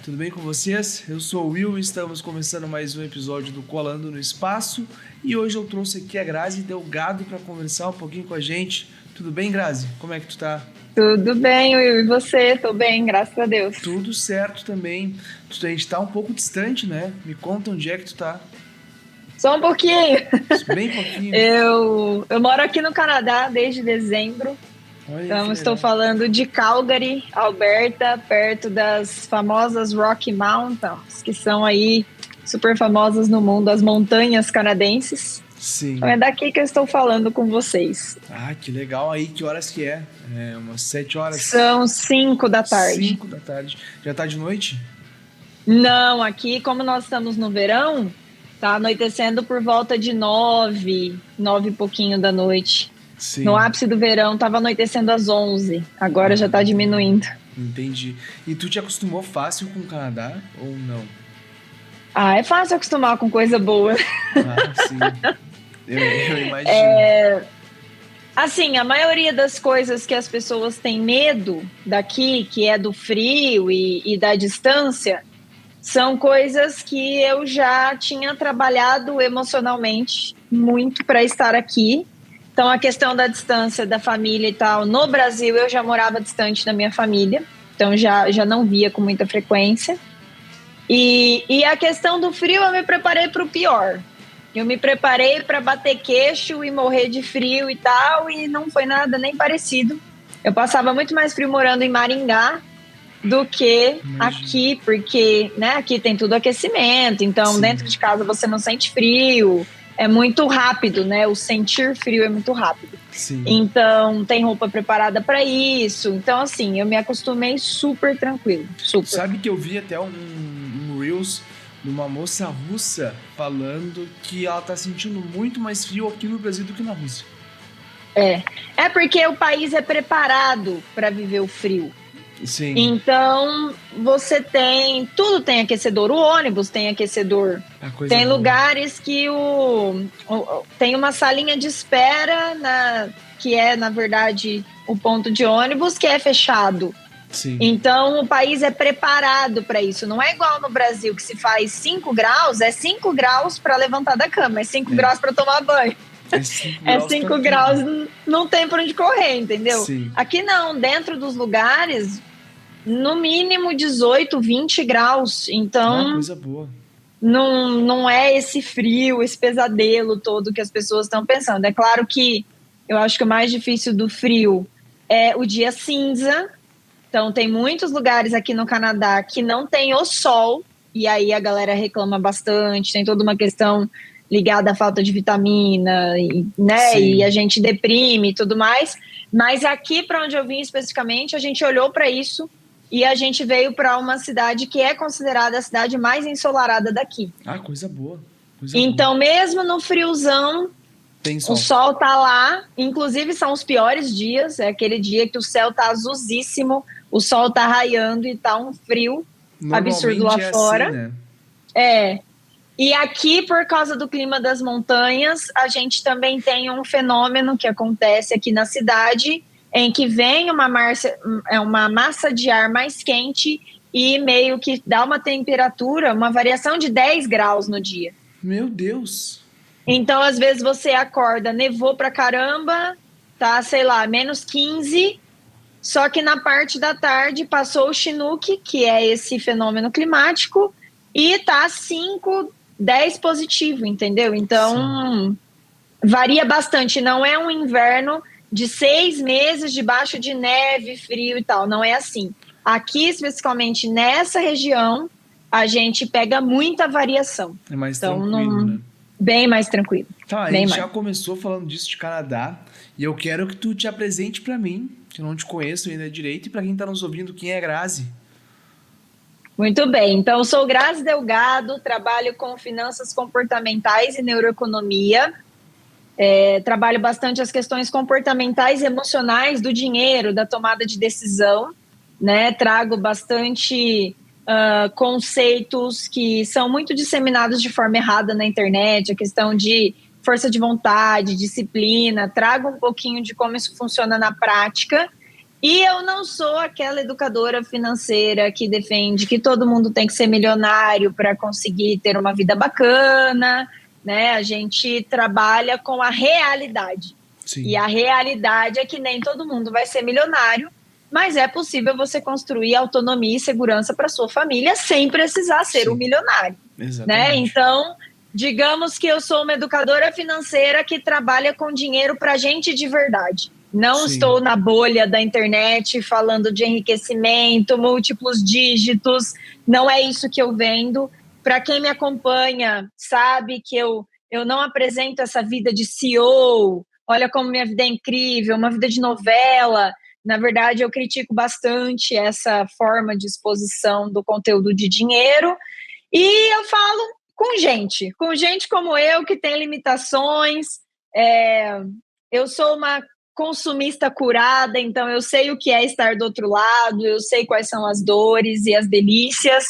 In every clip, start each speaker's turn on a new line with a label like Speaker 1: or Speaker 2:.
Speaker 1: Tudo bem com vocês? Eu sou o Will e estamos começando mais um episódio do Colando no Espaço e hoje eu trouxe aqui a Grazi Delgado para conversar um pouquinho com a gente. Tudo bem, Grazi? Como é que tu tá?
Speaker 2: Tudo bem, Will, e você? Tô bem, graças a Deus.
Speaker 1: Tudo certo também. A gente tá um pouco distante, né? Me conta onde é que tu tá.
Speaker 2: Só um pouquinho.
Speaker 1: Bem pouquinho.
Speaker 2: Eu moro aqui no Canadá desde dezembro.
Speaker 1: Olha que
Speaker 2: Então, estou
Speaker 1: legal.
Speaker 2: falando de Calgary, Alberta, perto das famosas Rocky Mountains, que são aí super famosas no mundo, as montanhas canadenses. Então,
Speaker 1: Sim.
Speaker 2: é daqui que eu estou falando com vocês.
Speaker 1: Ah, que legal. Aí, que horas que é? É umas 7 horas,
Speaker 2: São 5 da tarde.
Speaker 1: 5 da tarde. Já tá de noite?
Speaker 2: Não, aqui, como nós estamos no verão, tá anoitecendo por volta de 9 e pouquinho da noite. No
Speaker 1: Sim.
Speaker 2: ápice do verão, estava anoitecendo às 11. Agora já está diminuindo.
Speaker 1: Entendi. E tu te acostumou fácil com o Canadá ou não?
Speaker 2: Ah, é fácil acostumar com coisa boa.
Speaker 1: Ah, sim. Eu imagino.
Speaker 2: Assim, a maioria das coisas que as pessoas têm medo daqui, que é do frio e da distância, são coisas que eu já tinha trabalhado emocionalmente muito para estar aqui. Então, a questão da distância da família e tal, no Brasil eu já morava distante da minha família, então já não via com muita frequência. E a questão do frio, eu me preparei para o pior. Eu me preparei para bater queixo e morrer de frio e tal, e não foi nada nem parecido. Eu passava muito mais frio morando em Maringá do que
Speaker 1: Imagino.
Speaker 2: aqui, porque, né, aqui tem tudo aquecimento, então dentro
Speaker 1: Sim,
Speaker 2: de casa você não sente frio, é muito rápido, né? O sentir frio é muito rápido.
Speaker 1: sim.
Speaker 2: Então, tem roupa preparada para isso. Então, assim, eu me acostumei super tranquilo, super.
Speaker 1: Sabe que eu vi até um Reels de uma moça russa falando que ela tá sentindo muito mais frio aqui no Brasil do que na Rússia.
Speaker 2: É porque o país é preparado para viver o frio.
Speaker 1: Sim.
Speaker 2: Então, você tem. Tudo tem aquecedor. O ônibus tem aquecedor.
Speaker 1: A coisa
Speaker 2: Tem
Speaker 1: boa.
Speaker 2: lugares que tem uma salinha de espera, que é, na verdade, o ponto de ônibus, que é fechado.
Speaker 1: Sim.
Speaker 2: Então, o país é preparado para isso. Não é igual no Brasil, que se faz 5 graus, é 5 graus para levantar da cama, é 5
Speaker 1: É.
Speaker 2: graus para tomar banho.
Speaker 1: É 5
Speaker 2: É
Speaker 1: graus pra
Speaker 2: 5 graus,
Speaker 1: tudo.
Speaker 2: não tem para onde correr, entendeu?
Speaker 1: Sim.
Speaker 2: Aqui não, dentro dos lugares, no mínimo 18, 20 graus.
Speaker 1: Ah,
Speaker 2: Então,
Speaker 1: coisa boa.
Speaker 2: não é esse frio, esse pesadelo todo que as pessoas estão pensando. É claro que eu acho que o mais difícil do frio é o dia cinza. Então, tem muitos lugares aqui no Canadá que não tem o sol, e aí a galera reclama bastante. Tem toda uma questão ligada à falta de vitamina, né? E a
Speaker 1: Sim.
Speaker 2: gente deprime e tudo mais. Mas aqui, para onde eu vim especificamente, a gente olhou para isso e a gente veio para uma cidade que é considerada a cidade mais ensolarada daqui.
Speaker 1: Ah, coisa boa. Coisa boa.
Speaker 2: Então, mesmo no friozão,
Speaker 1: Tem
Speaker 2: o
Speaker 1: sol.
Speaker 2: sol tá lá, inclusive são os piores dias, é aquele dia que o céu tá azulzíssimo, o sol tá raiando e tá um frio absurdo lá
Speaker 1: Normalmente é assim,
Speaker 2: fora.
Speaker 1: né?
Speaker 2: É. E aqui, por causa do clima das montanhas, a gente também tem um fenômeno que acontece aqui na cidade, em que vem uma massa de ar mais quente e meio que dá uma temperatura, uma variação de 10 graus no dia.
Speaker 1: Meu Deus.
Speaker 2: Então, às vezes, você acorda, nevou pra caramba, tá, sei lá, -15, só que na parte da tarde passou o Chinook, que é esse fenômeno climático, e tá 5, 10 positivo, entendeu?
Speaker 1: Sim.
Speaker 2: Então, varia bastante. Não é um inverno de 6 meses debaixo de neve, frio e tal. Não é assim. Aqui, especificamente nessa região, a gente pega muita variação.
Speaker 1: É mais
Speaker 2: Então,
Speaker 1: tranquilo, né?
Speaker 2: bem mais tranquilo.
Speaker 1: Tá, a
Speaker 2: Bem
Speaker 1: gente
Speaker 2: mais.
Speaker 1: já começou falando disso de Canadá e eu quero que tu te apresente pra mim, que eu não te conheço ainda direito, e pra quem tá nos ouvindo, quem é Grazi?
Speaker 2: Muito bem. Então, eu sou Grazi Delgado, trabalho com finanças comportamentais e neuroeconomia. Trabalho bastante as questões comportamentais e emocionais do dinheiro, da tomada de decisão, né? Trago bastante conceitos que são muito disseminados de forma errada na internet, a questão de força de vontade, disciplina, trago um pouquinho de como isso funciona na prática E eu não sou aquela educadora financeira que defende que todo mundo tem que ser milionário para conseguir ter uma vida bacana, né? A gente trabalha com a realidade.
Speaker 1: Sim.
Speaker 2: E a realidade é que nem todo mundo vai ser milionário, mas é possível você construir autonomia e segurança para sua família sem precisar ser um milionário.
Speaker 1: Exatamente.
Speaker 2: Né? Então, digamos que eu sou uma educadora financeira que trabalha com dinheiro para gente de verdade. Não estou na bolha da internet falando de enriquecimento, múltiplos dígitos. Não é isso que eu vendo. Para quem me acompanha, sabe que eu não apresento essa vida de CEO. Olha como minha vida é incrível, uma vida de novela. Na verdade, eu critico bastante essa forma de exposição do conteúdo de dinheiro. E eu falo com gente como eu, que tem limitações. Eu sou uma consumista curada, então eu sei o que é estar do outro lado, eu sei quais são as dores e as delícias,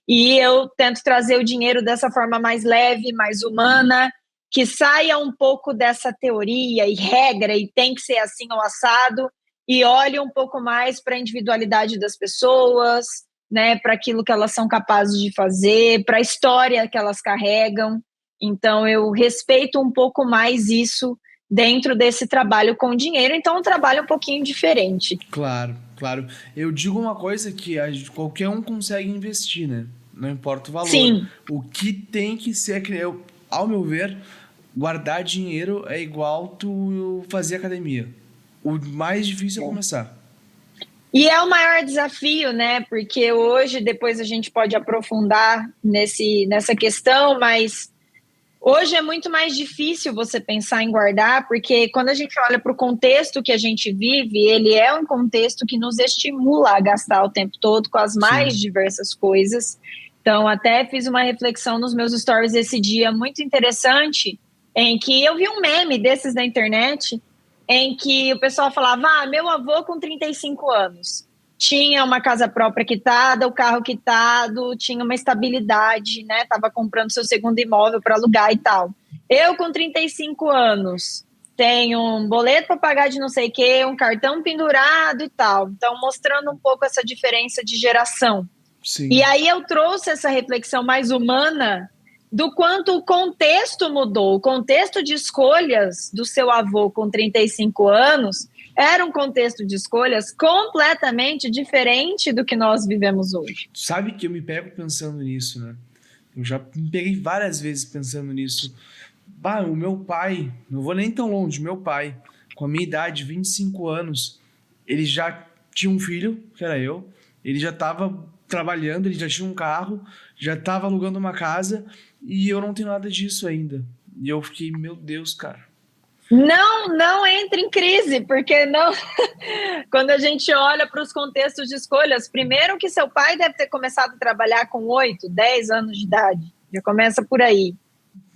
Speaker 2: e eu tento trazer o dinheiro dessa forma mais leve, mais humana, que saia um pouco dessa teoria e regra, e tem que ser assim ou assado, e olhe um pouco mais para a individualidade das pessoas, né, para aquilo que elas são capazes de fazer, para a história que elas carregam. Então eu respeito um pouco mais isso dentro desse trabalho com dinheiro, então um trabalho um pouquinho diferente.
Speaker 1: Claro, claro. Eu digo uma coisa que qualquer um consegue investir, né? Não importa o valor.
Speaker 2: Sim.
Speaker 1: O que tem que ser, ao meu ver, guardar dinheiro é igual tu fazer academia. O mais difícil é começar.
Speaker 2: E é o maior desafio, né? Porque hoje, depois a gente pode aprofundar nessa questão, mas hoje é muito mais difícil você pensar em guardar, porque quando a gente olha para o contexto que a gente vive, ele é um contexto que nos estimula a gastar o tempo todo com as mais diversas coisas. Então, até fiz uma reflexão nos meus stories esse dia muito interessante, em que eu vi um meme desses da internet, em que o pessoal falava, meu avô com 35 anos tinha uma casa própria quitada, o carro quitado, tinha uma estabilidade, né? Tava comprando seu segundo imóvel para alugar e tal. Eu, com 35 anos, tenho um boleto para pagar de não sei o quê, um cartão pendurado e tal. Então, mostrando um pouco essa diferença de geração.
Speaker 1: Sim.
Speaker 2: E aí eu trouxe essa reflexão mais humana do quanto o contexto mudou. O contexto de escolhas do seu avô com 35 anos era um contexto de escolhas completamente diferente do que nós vivemos hoje.
Speaker 1: Sabe que eu me pego pensando nisso, né? Eu já me peguei várias vezes pensando nisso. O meu pai, não vou nem tão longe, meu pai, com a minha idade, 25 anos, ele já tinha um filho, que era eu, ele já estava trabalhando, ele já tinha um carro, já estava alugando uma casa, e eu não tenho nada disso ainda. E eu fiquei, meu Deus, cara.
Speaker 2: Não entre em crise, porque não. Quando a gente olha para os contextos de escolhas, primeiro que seu pai deve ter começado a trabalhar com 8, 10 anos de idade. Já começa por aí.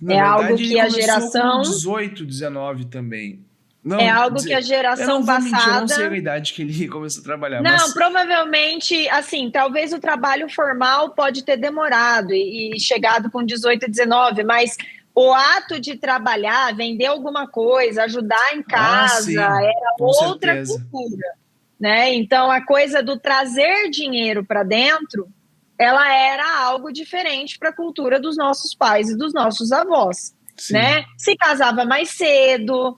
Speaker 1: Na verdade, algo que a geração. Com 18, 19 também. Não,
Speaker 2: é algo que a geração passada.
Speaker 1: Eu não sei a idade que ele começou a trabalhar.
Speaker 2: Não, provavelmente, assim, talvez o trabalho formal pode ter demorado e chegado com 18, 19, mas o ato de trabalhar, vender alguma coisa, ajudar em casa, era outra cultura, né? Então, a coisa do trazer dinheiro para dentro, ela era algo diferente para a cultura dos nossos pais e dos nossos avós, né? Se casava mais cedo,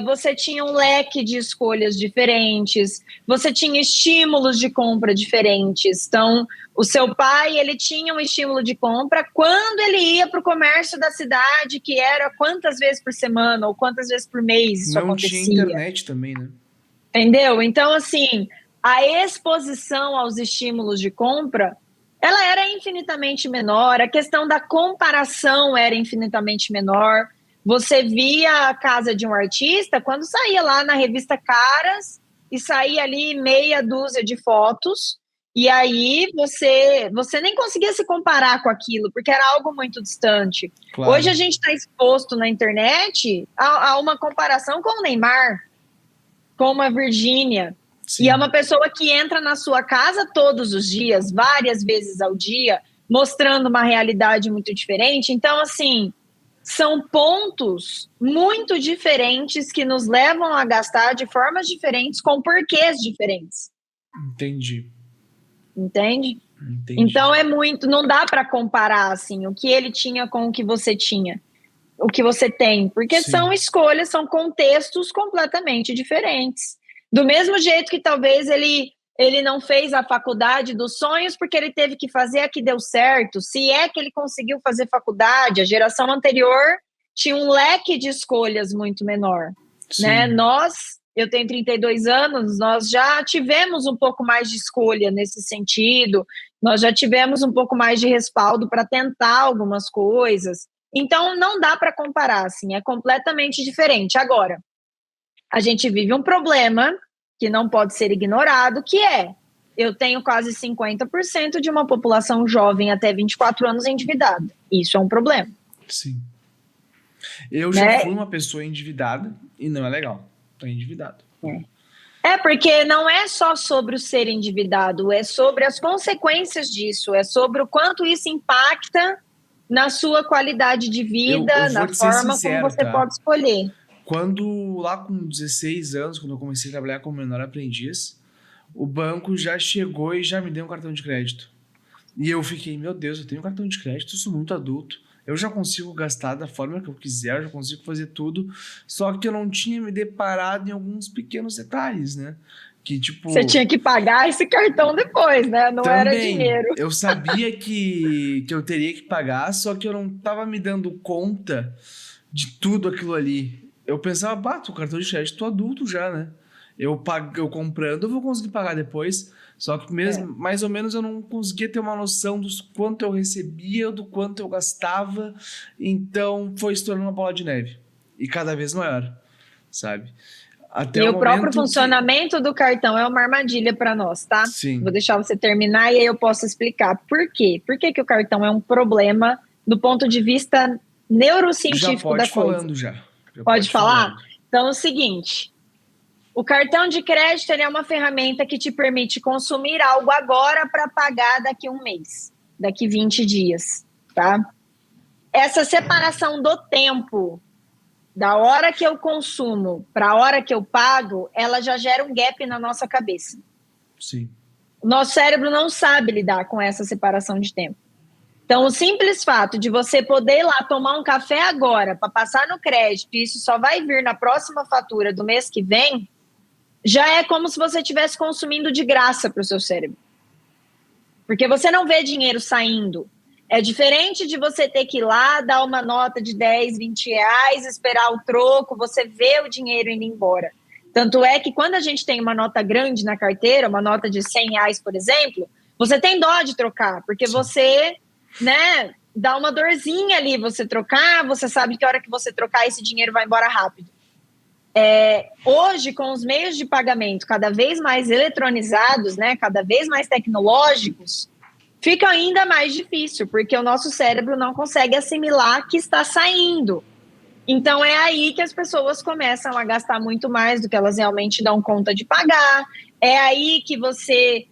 Speaker 2: você tinha um leque de escolhas diferentes, você tinha estímulos de compra diferentes. Então, o seu pai, ele tinha um estímulo de compra quando ele ia para o comércio da cidade, que era quantas vezes por semana ou quantas vezes por mês isso acontecia.
Speaker 1: Não tinha internet também, né?
Speaker 2: Entendeu? Então, assim, a exposição aos estímulos de compra, ela era infinitamente menor, a questão da comparação era infinitamente menor. Você via a casa de um artista quando saía lá na revista Caras e saía ali meia dúzia de fotos, e aí você nem conseguia se comparar com aquilo, porque era algo muito distante. Claro. Hoje a gente está exposto na internet a uma comparação com o Neymar, com uma Virgínia. Sim. E é uma pessoa que entra na sua casa todos os dias, várias vezes ao dia, mostrando uma realidade muito diferente. Então, assim, são pontos muito diferentes que nos levam a gastar de formas diferentes com porquês diferentes.
Speaker 1: Entendi.
Speaker 2: Entende? Então é muito, não dá para comparar assim o que ele tinha com o que você tinha, o que você tem, porque
Speaker 1: Sim.
Speaker 2: são escolhas, são contextos completamente diferentes. Do mesmo jeito que talvez ele não fez a faculdade dos sonhos porque ele teve que fazer a que deu certo, se é que ele conseguiu fazer faculdade, a geração anterior tinha um leque de escolhas muito menor, né? Eu tenho 32 anos, nós já tivemos um pouco mais de escolha nesse sentido, nós já tivemos um pouco mais de respaldo para tentar algumas coisas, então não dá para comparar, assim, é completamente diferente. Agora, a gente vive um problema que não pode ser ignorado, que eu tenho quase 50% de uma população jovem até 24 anos endividada. Isso é um problema.
Speaker 1: Sim. Eu já fui uma pessoa endividada e não é legal. Tô endividado.
Speaker 2: Porque não é só sobre o ser endividado, é sobre as consequências disso, é sobre o quanto isso impacta na sua qualidade de vida, na forma como você pode escolher.
Speaker 1: Quando, lá com 16 anos, quando eu comecei a trabalhar como menor aprendiz, o banco já chegou e já me deu um cartão de crédito. E eu fiquei, meu Deus, eu tenho um cartão de crédito, eu sou muito adulto. Eu já consigo gastar da forma que eu quiser, eu já consigo fazer tudo. Só que eu não tinha me deparado em alguns pequenos detalhes, né? Que, tipo,
Speaker 2: você tinha que pagar esse cartão depois, né? Não
Speaker 1: também,
Speaker 2: era dinheiro.
Speaker 1: Eu sabia que eu teria que pagar, só que eu não tava me dando conta de tudo aquilo ali. Eu pensava, o cartão de crédito, tô adulto já, né? Eu comprando, eu vou conseguir pagar depois. Só que mesmo, mais ou menos, eu não conseguia ter uma noção do quanto eu recebia, do quanto eu gastava. Então, foi se tornando uma bola de neve. E cada vez maior, sabe?
Speaker 2: Até o próprio funcionamento do cartão é uma armadilha para nós, tá?
Speaker 1: Sim.
Speaker 2: Vou deixar você terminar e aí eu posso explicar por quê. Por que o cartão é um problema do ponto de vista neurocientífico da coisa?
Speaker 1: Já
Speaker 2: pode falar? Então é o seguinte, o cartão de crédito ele é uma ferramenta que te permite consumir algo agora para pagar daqui a um mês, daqui 20 dias, tá? Essa separação do tempo, da hora que eu consumo para a hora que eu pago, ela já gera um gap na nossa cabeça.
Speaker 1: Sim.
Speaker 2: O nosso cérebro não sabe lidar com essa separação de tempo. Então, o simples fato de você poder ir lá tomar um café agora para passar no crédito, e isso só vai vir na próxima fatura do mês que vem, já é como se você estivesse consumindo de graça para o seu cérebro. Porque você não vê dinheiro saindo. É diferente de você ter que ir lá, dar uma nota de 10, 20 reais, esperar o troco, você vê o dinheiro indo embora. Tanto é que quando a gente tem uma nota grande na carteira, uma nota de 100 reais, por exemplo, você tem dó de trocar, porque você, né, dá uma dorzinha ali você trocar, você sabe que a hora que você trocar esse dinheiro vai embora rápido. Hoje, com os meios de pagamento cada vez mais eletronizados, né, cada vez mais tecnológicos, fica ainda mais difícil, porque o nosso cérebro não consegue assimilar que está saindo. Então, é aí que as pessoas começam a gastar muito mais do que elas realmente dão conta de pagar. É aí que você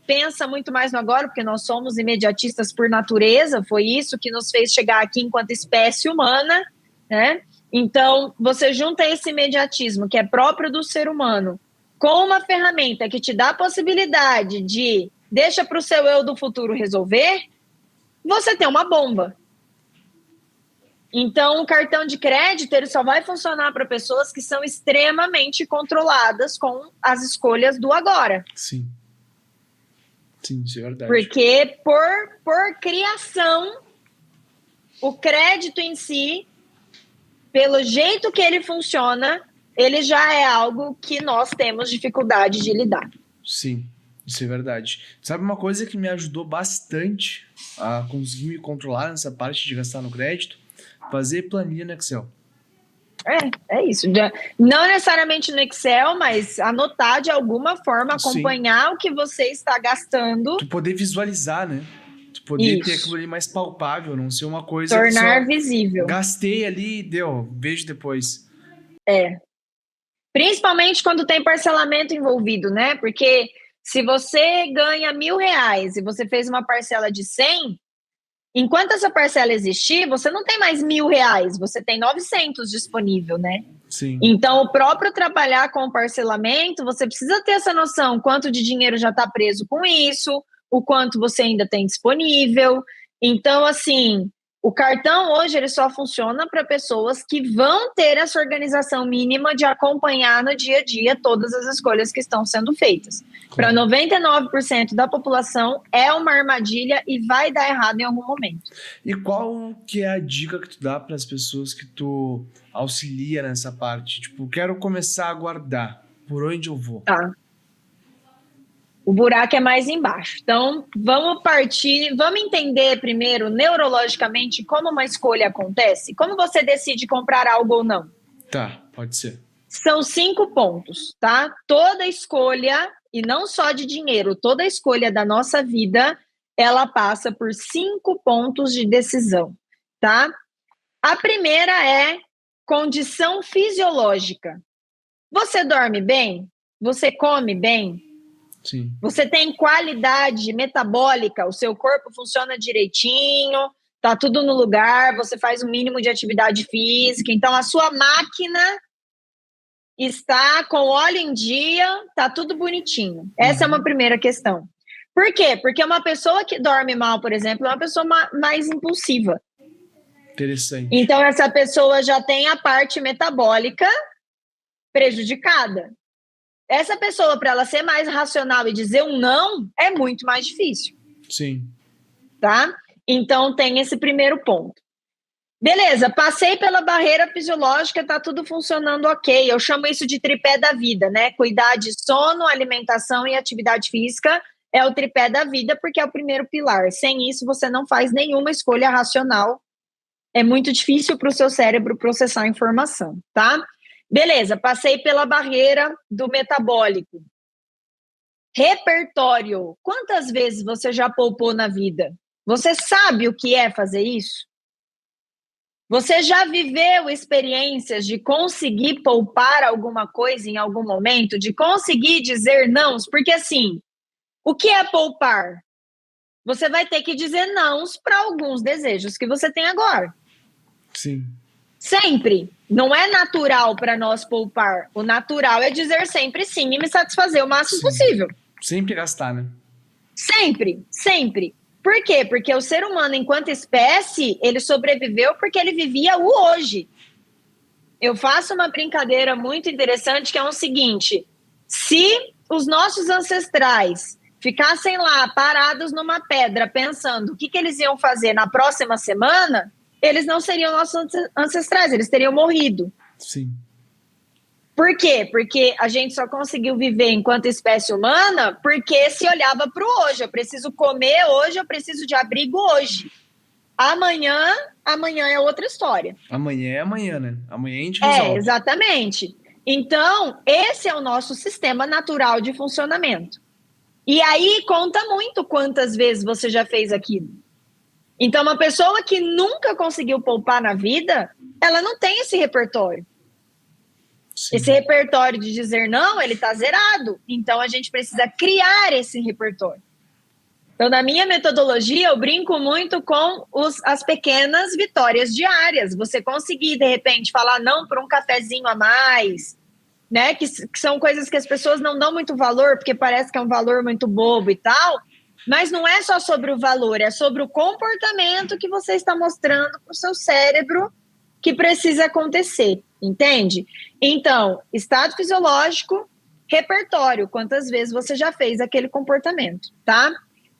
Speaker 2: pensa muito mais no agora, porque nós somos imediatistas por natureza, foi isso que nos fez chegar aqui enquanto espécie humana, né? Então, você junta esse imediatismo, que é próprio do ser humano, com uma ferramenta que te dá a possibilidade de deixa para o seu eu do futuro resolver, você tem uma bomba. Então, o cartão de crédito ele só vai funcionar para pessoas que são extremamente controladas com as escolhas do agora.
Speaker 1: Sim. Sim, isso é verdade.
Speaker 2: Porque, por criação, o crédito em si, pelo jeito que ele funciona, ele já é algo que nós temos dificuldade de lidar.
Speaker 1: Sim, isso é verdade. Sabe uma coisa que me ajudou bastante a conseguir me controlar nessa parte de gastar no crédito? Fazer planilha no Excel.
Speaker 2: É isso. Não necessariamente no Excel, mas anotar de alguma forma, acompanhar Sim. o que você está gastando.
Speaker 1: Tu poder visualizar, né? Tu poder ter aquilo ali mais palpável, não ser uma coisa
Speaker 2: tornar visível.
Speaker 1: Gastei ali, deu, vejo depois.
Speaker 2: Principalmente quando tem parcelamento envolvido, né? Porque se você ganha R$1.000 e você fez uma parcela de 100, Enquanto essa parcela existir, você não tem mais R$ 1.000, você tem 900 disponível, né?
Speaker 1: Sim.
Speaker 2: Então, o próprio trabalhar com o parcelamento, você precisa ter essa noção, quanto de dinheiro já está preso com isso, o quanto você ainda tem disponível. Então, assim, o cartão hoje ele só funciona para pessoas que vão ter essa organização mínima de acompanhar no dia a dia todas as escolhas que estão sendo feitas. Para 99% da população é uma armadilha e vai dar errado em algum momento.
Speaker 1: E qual que é a dica que tu dá para as pessoas que tu auxilia nessa parte? Tipo, quero começar a guardar. Por onde eu vou?
Speaker 2: Tá. O buraco é mais embaixo. Então, vamos entender primeiro, neurologicamente, como uma escolha acontece. Como você decide comprar algo ou não?
Speaker 1: Tá, pode ser.
Speaker 2: São 5 pontos, tá? Toda escolha, e não só de dinheiro, toda escolha da nossa vida, ela passa por 5 pontos de decisão, tá? A primeira é condição fisiológica. Você dorme bem? Você come bem?
Speaker 1: Sim.
Speaker 2: Você tem qualidade metabólica, o seu corpo funciona direitinho, tá tudo no lugar, você faz o mínimo de atividade física, então a sua máquina está com óleo em dia, tá tudo bonitinho. Essa é uma primeira questão. Por quê? Porque uma pessoa que dorme mal, por exemplo, é uma pessoa mais impulsiva.
Speaker 1: Interessante.
Speaker 2: Então essa pessoa já tem a parte metabólica prejudicada. Essa pessoa, para ela ser mais racional e dizer um não, é muito mais difícil.
Speaker 1: Sim.
Speaker 2: Tá? Então, tem esse primeiro ponto. Beleza, passei pela barreira fisiológica, tá tudo funcionando ok. Eu chamo isso de tripé da vida, né? Cuidar de sono, alimentação e atividade física é o tripé da vida, porque é o primeiro pilar. Sem isso, você não faz nenhuma escolha racional. É muito difícil para o seu cérebro processar a informação, tá? Beleza, passei pela barreira do metabólico. Repertório. Quantas vezes você já poupou na vida? Você sabe o que é fazer isso? Você já viveu experiências de conseguir poupar alguma coisa em algum momento? De conseguir dizer não? Porque assim, o que é poupar? Você vai ter que dizer não para alguns desejos que você tem agora.
Speaker 1: Sim.
Speaker 2: Sempre. Não é natural para nós poupar. O natural é dizer sempre sim e me satisfazer o máximo possível.
Speaker 1: Sempre gastar, né?
Speaker 2: Sempre, sempre. Por quê? Porque o ser humano, enquanto espécie, ele sobreviveu porque ele vivia o hoje. Eu faço uma brincadeira muito interessante que é o seguinte: se os nossos ancestrais ficassem lá parados numa pedra pensando o que eles iam fazer na próxima semana, eles não seriam nossos ancestrais, eles teriam morrido.
Speaker 1: Sim.
Speaker 2: Por quê? Porque a gente só conseguiu viver enquanto espécie humana porque se olhava para o hoje. Eu preciso comer hoje, eu preciso de abrigo hoje. Amanhã é outra história.
Speaker 1: Amanhã é amanhã, né? Amanhã a gente resolve.
Speaker 2: Exatamente. Então, esse é o nosso sistema natural de funcionamento. E aí conta muito quantas vezes você já fez aquilo. Então, uma pessoa que nunca conseguiu poupar na vida, ela não tem esse repertório. Sim. Esse repertório de dizer não, ele está zerado. Então, a gente precisa criar esse repertório. Então, na minha metodologia, eu brinco muito com as pequenas vitórias diárias. Você conseguir, de repente, falar não por um cafezinho a mais, né? Que são coisas que as pessoas não dão muito valor, porque parece que é um valor muito bobo e tal. Mas não é só sobre o valor, é sobre o comportamento que você está mostrando para o seu cérebro que precisa acontecer, entende? Então, estado fisiológico, repertório, quantas vezes você já fez aquele comportamento, tá?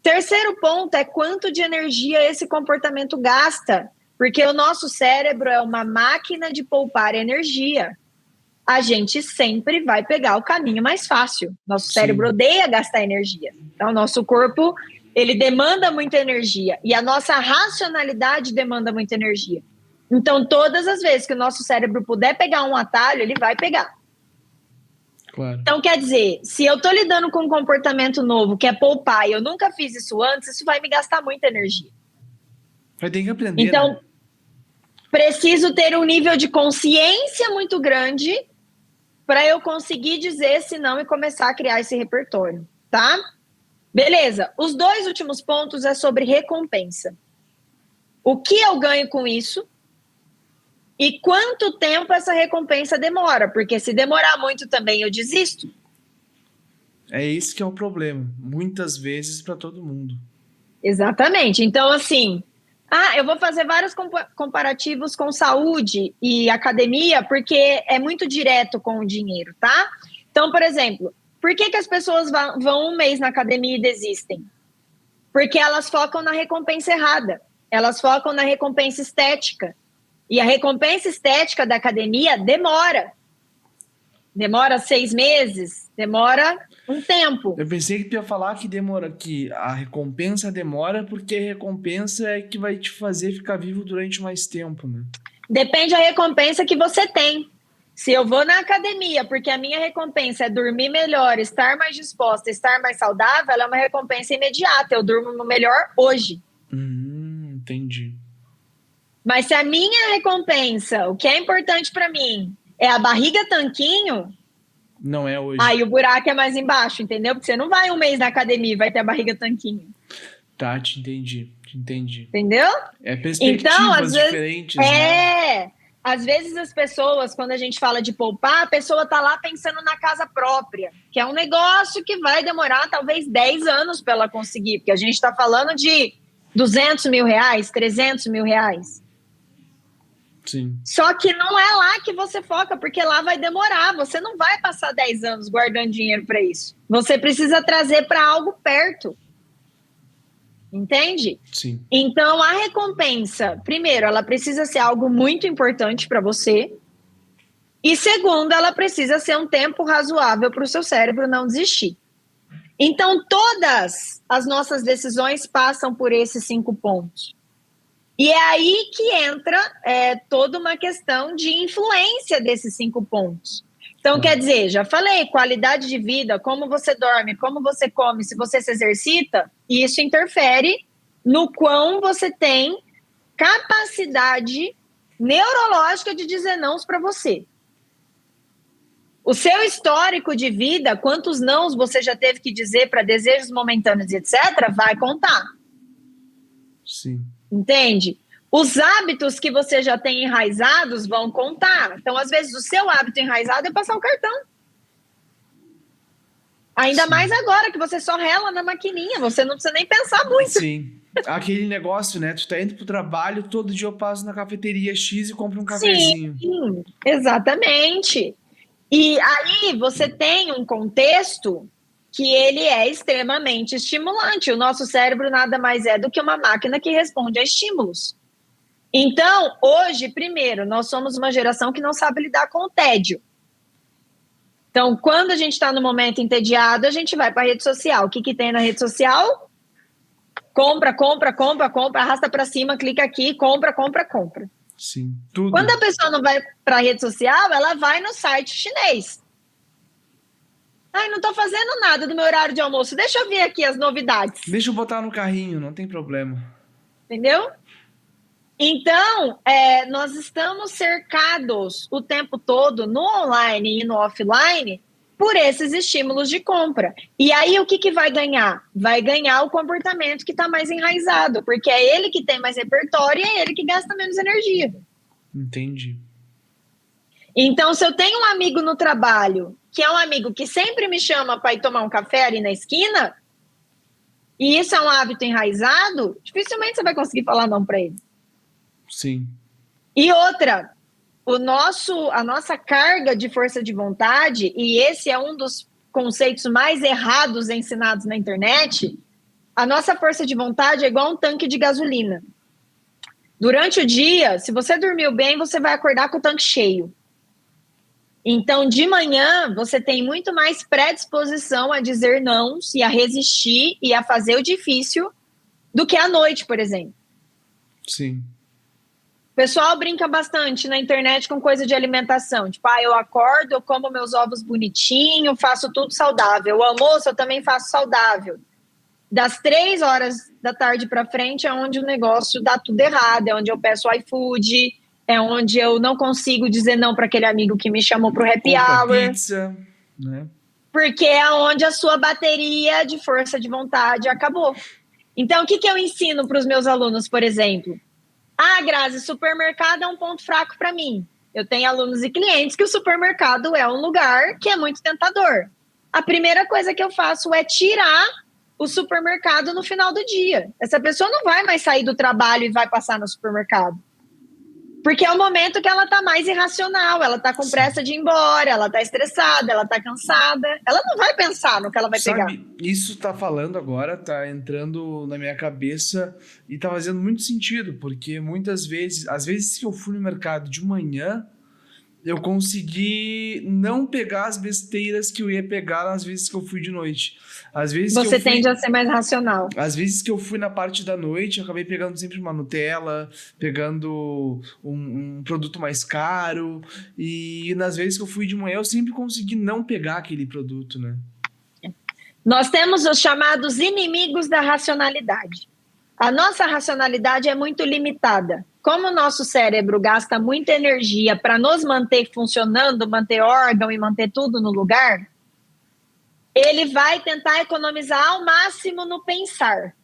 Speaker 2: Terceiro ponto é quanto de energia esse comportamento gasta, porque o nosso cérebro é uma máquina de poupar energia. A gente sempre vai pegar o caminho mais fácil. Nosso cérebro odeia gastar energia. Então, nosso corpo, ele demanda muita energia. E a nossa racionalidade demanda muita energia. Então, todas as vezes que o nosso cérebro puder pegar um atalho, ele vai pegar.
Speaker 1: Claro.
Speaker 2: Então, quer dizer, se eu estou lidando com um comportamento novo, que é poupar, e eu nunca fiz isso antes, isso vai me gastar muita energia.
Speaker 1: Vai ter que aprender,
Speaker 2: então,
Speaker 1: né?
Speaker 2: Preciso ter um nível de consciência muito grande para eu conseguir dizer se não e começar a criar esse repertório, tá? Beleza. Os 2 últimos pontos é sobre recompensa. O que eu ganho com isso? E quanto tempo essa recompensa demora? Porque se demorar muito também eu desisto.
Speaker 1: É esse que é o problema. Muitas vezes para todo mundo.
Speaker 2: Exatamente. Então, assim, eu vou fazer vários comparativos com saúde e academia, porque é muito direto com o dinheiro, tá? Então, por exemplo, por que as pessoas vão um mês na academia e desistem? Porque elas focam na recompensa errada. Elas focam na recompensa estética. E a recompensa estética da academia demora. Demora 6 meses, demora um tempo.
Speaker 1: Eu pensei que tu ia falar que a recompensa demora porque a recompensa é que vai te fazer ficar vivo durante mais tempo, né?
Speaker 2: Depende da recompensa que você tem. Se eu vou na academia porque a minha recompensa é dormir melhor, estar mais disposta, estar mais saudável, ela é uma recompensa imediata. Eu durmo melhor hoje.
Speaker 1: Entendi.
Speaker 2: Mas se a minha recompensa, o que é importante para mim, é a barriga tanquinho,
Speaker 1: não é hoje.
Speaker 2: Aí o buraco é mais embaixo, entendeu? Porque você não vai um mês na academia e vai ter a barriga tanquinho.
Speaker 1: Tá, te entendi.
Speaker 2: Entendeu?
Speaker 1: É perspectivas então, às
Speaker 2: diferentes,
Speaker 1: vezes, né?
Speaker 2: Às vezes as pessoas, quando a gente fala de poupar, a pessoa tá lá pensando na casa própria, que é um negócio que vai demorar talvez 10 anos para ela conseguir, porque a gente está falando de 200 mil reais, 300 mil reais.
Speaker 1: Sim.
Speaker 2: Só que não é lá que você foca, porque lá vai demorar. Você não vai passar 10 anos guardando dinheiro para isso. Você precisa trazer para algo perto. Entende?
Speaker 1: Sim.
Speaker 2: Então, a recompensa, primeiro, ela precisa ser algo muito importante para você. E segundo, ela precisa ser um tempo razoável para o seu cérebro não desistir. Então, todas as nossas decisões passam por esses 5 pontos. E é aí que entra toda uma questão de influência desses 5 pontos. Então, quer dizer, já falei, qualidade de vida, como você dorme, como você come, se você se exercita, isso interfere no quão você tem capacidade neurológica de dizer nãos para você. O seu histórico de vida, quantos nãos você já teve que dizer para desejos momentâneos, etc., vai contar.
Speaker 1: Sim.
Speaker 2: Entende? Os hábitos que você já tem enraizados vão contar. Então, às vezes, o seu hábito enraizado é passar o cartão. Ainda mais agora que você só rela na maquininha, você não precisa nem pensar muito.
Speaker 1: Sim. Aquele negócio, né? Tu tá indo pro trabalho, todo dia eu passo na cafeteria X e compro um cafezinho.
Speaker 2: Sim, exatamente. E aí você tem um contexto que ele é extremamente estimulante. O nosso cérebro nada mais é do que uma máquina que responde a estímulos. Então, hoje, primeiro, nós somos uma geração que não sabe lidar com o tédio. Então, quando a gente está no momento entediado, a gente vai para a rede social. O que tem na rede social? Compra, arrasta para cima, clica aqui, compra.
Speaker 1: Sim, tudo.
Speaker 2: Quando a pessoa não vai para a rede social, ela vai no site chinês. Não estou fazendo nada do meu horário de almoço. Deixa eu ver aqui as novidades.
Speaker 1: Deixa eu botar no carrinho, não tem problema.
Speaker 2: Entendeu? Então, nós estamos cercados o tempo todo, no online e no offline, por esses estímulos de compra. E aí, o que vai ganhar? Vai ganhar o comportamento que está mais enraizado, porque é ele que tem mais repertório e é ele que gasta menos energia.
Speaker 1: Entendi.
Speaker 2: Então, se eu tenho um amigo no trabalho, que é um amigo que sempre me chama para ir tomar um café ali na esquina, e isso é um hábito enraizado, dificilmente você vai conseguir falar não para ele.
Speaker 1: Sim.
Speaker 2: E outra, a nossa carga de força de vontade, e esse é um dos conceitos mais errados ensinados na internet, a nossa força de vontade é igual um tanque de gasolina. Durante o dia, se você dormiu bem, você vai acordar com o tanque cheio. Então, de manhã, você tem muito mais predisposição a dizer não, e a resistir e a fazer o difícil do que à noite, por exemplo.
Speaker 1: Sim.
Speaker 2: O pessoal brinca bastante na internet com coisa de alimentação. Tipo, eu acordo, eu como meus ovos bonitinho, faço tudo saudável. O almoço eu também faço saudável. Das 3 horas da tarde para frente é onde o negócio dá tudo errado, é onde eu peço iFood, é onde eu não consigo dizer não para aquele amigo que me chamou pro happy hour.
Speaker 1: Pizza, né?
Speaker 2: Porque é onde a sua bateria de força de vontade acabou. Então, o que eu ensino para os meus alunos, por exemplo? Ah, Grazi, supermercado é um ponto fraco para mim. Eu tenho alunos e clientes que o supermercado é um lugar que é muito tentador. A primeira coisa que eu faço é tirar o supermercado no final do dia. Essa pessoa não vai mais sair do trabalho e vai passar no supermercado. Porque é o momento que ela está mais irracional, ela está com pressa de ir embora, ela está estressada, ela está cansada. Ela não vai pensar no que ela vai pegar.
Speaker 1: Isso tá falando agora, tá entrando na minha cabeça e tá fazendo muito sentido, porque muitas vezes, às vezes que eu fui no mercado de manhã, eu consegui não pegar as besteiras que eu ia pegar às vezes que eu fui de noite. Às vezes
Speaker 2: Você tende a ser mais racional.
Speaker 1: Às vezes que eu fui na parte da noite, eu acabei pegando sempre uma Nutella, pegando um produto mais caro. E nas vezes que eu fui de manhã, eu sempre consegui não pegar aquele produto, né?
Speaker 2: Nós temos os chamados inimigos da racionalidade. A nossa racionalidade é muito limitada. Como o nosso cérebro gasta muita energia para nos manter funcionando, manter órgão e manter tudo no lugar, ele vai tentar economizar ao máximo no pensar.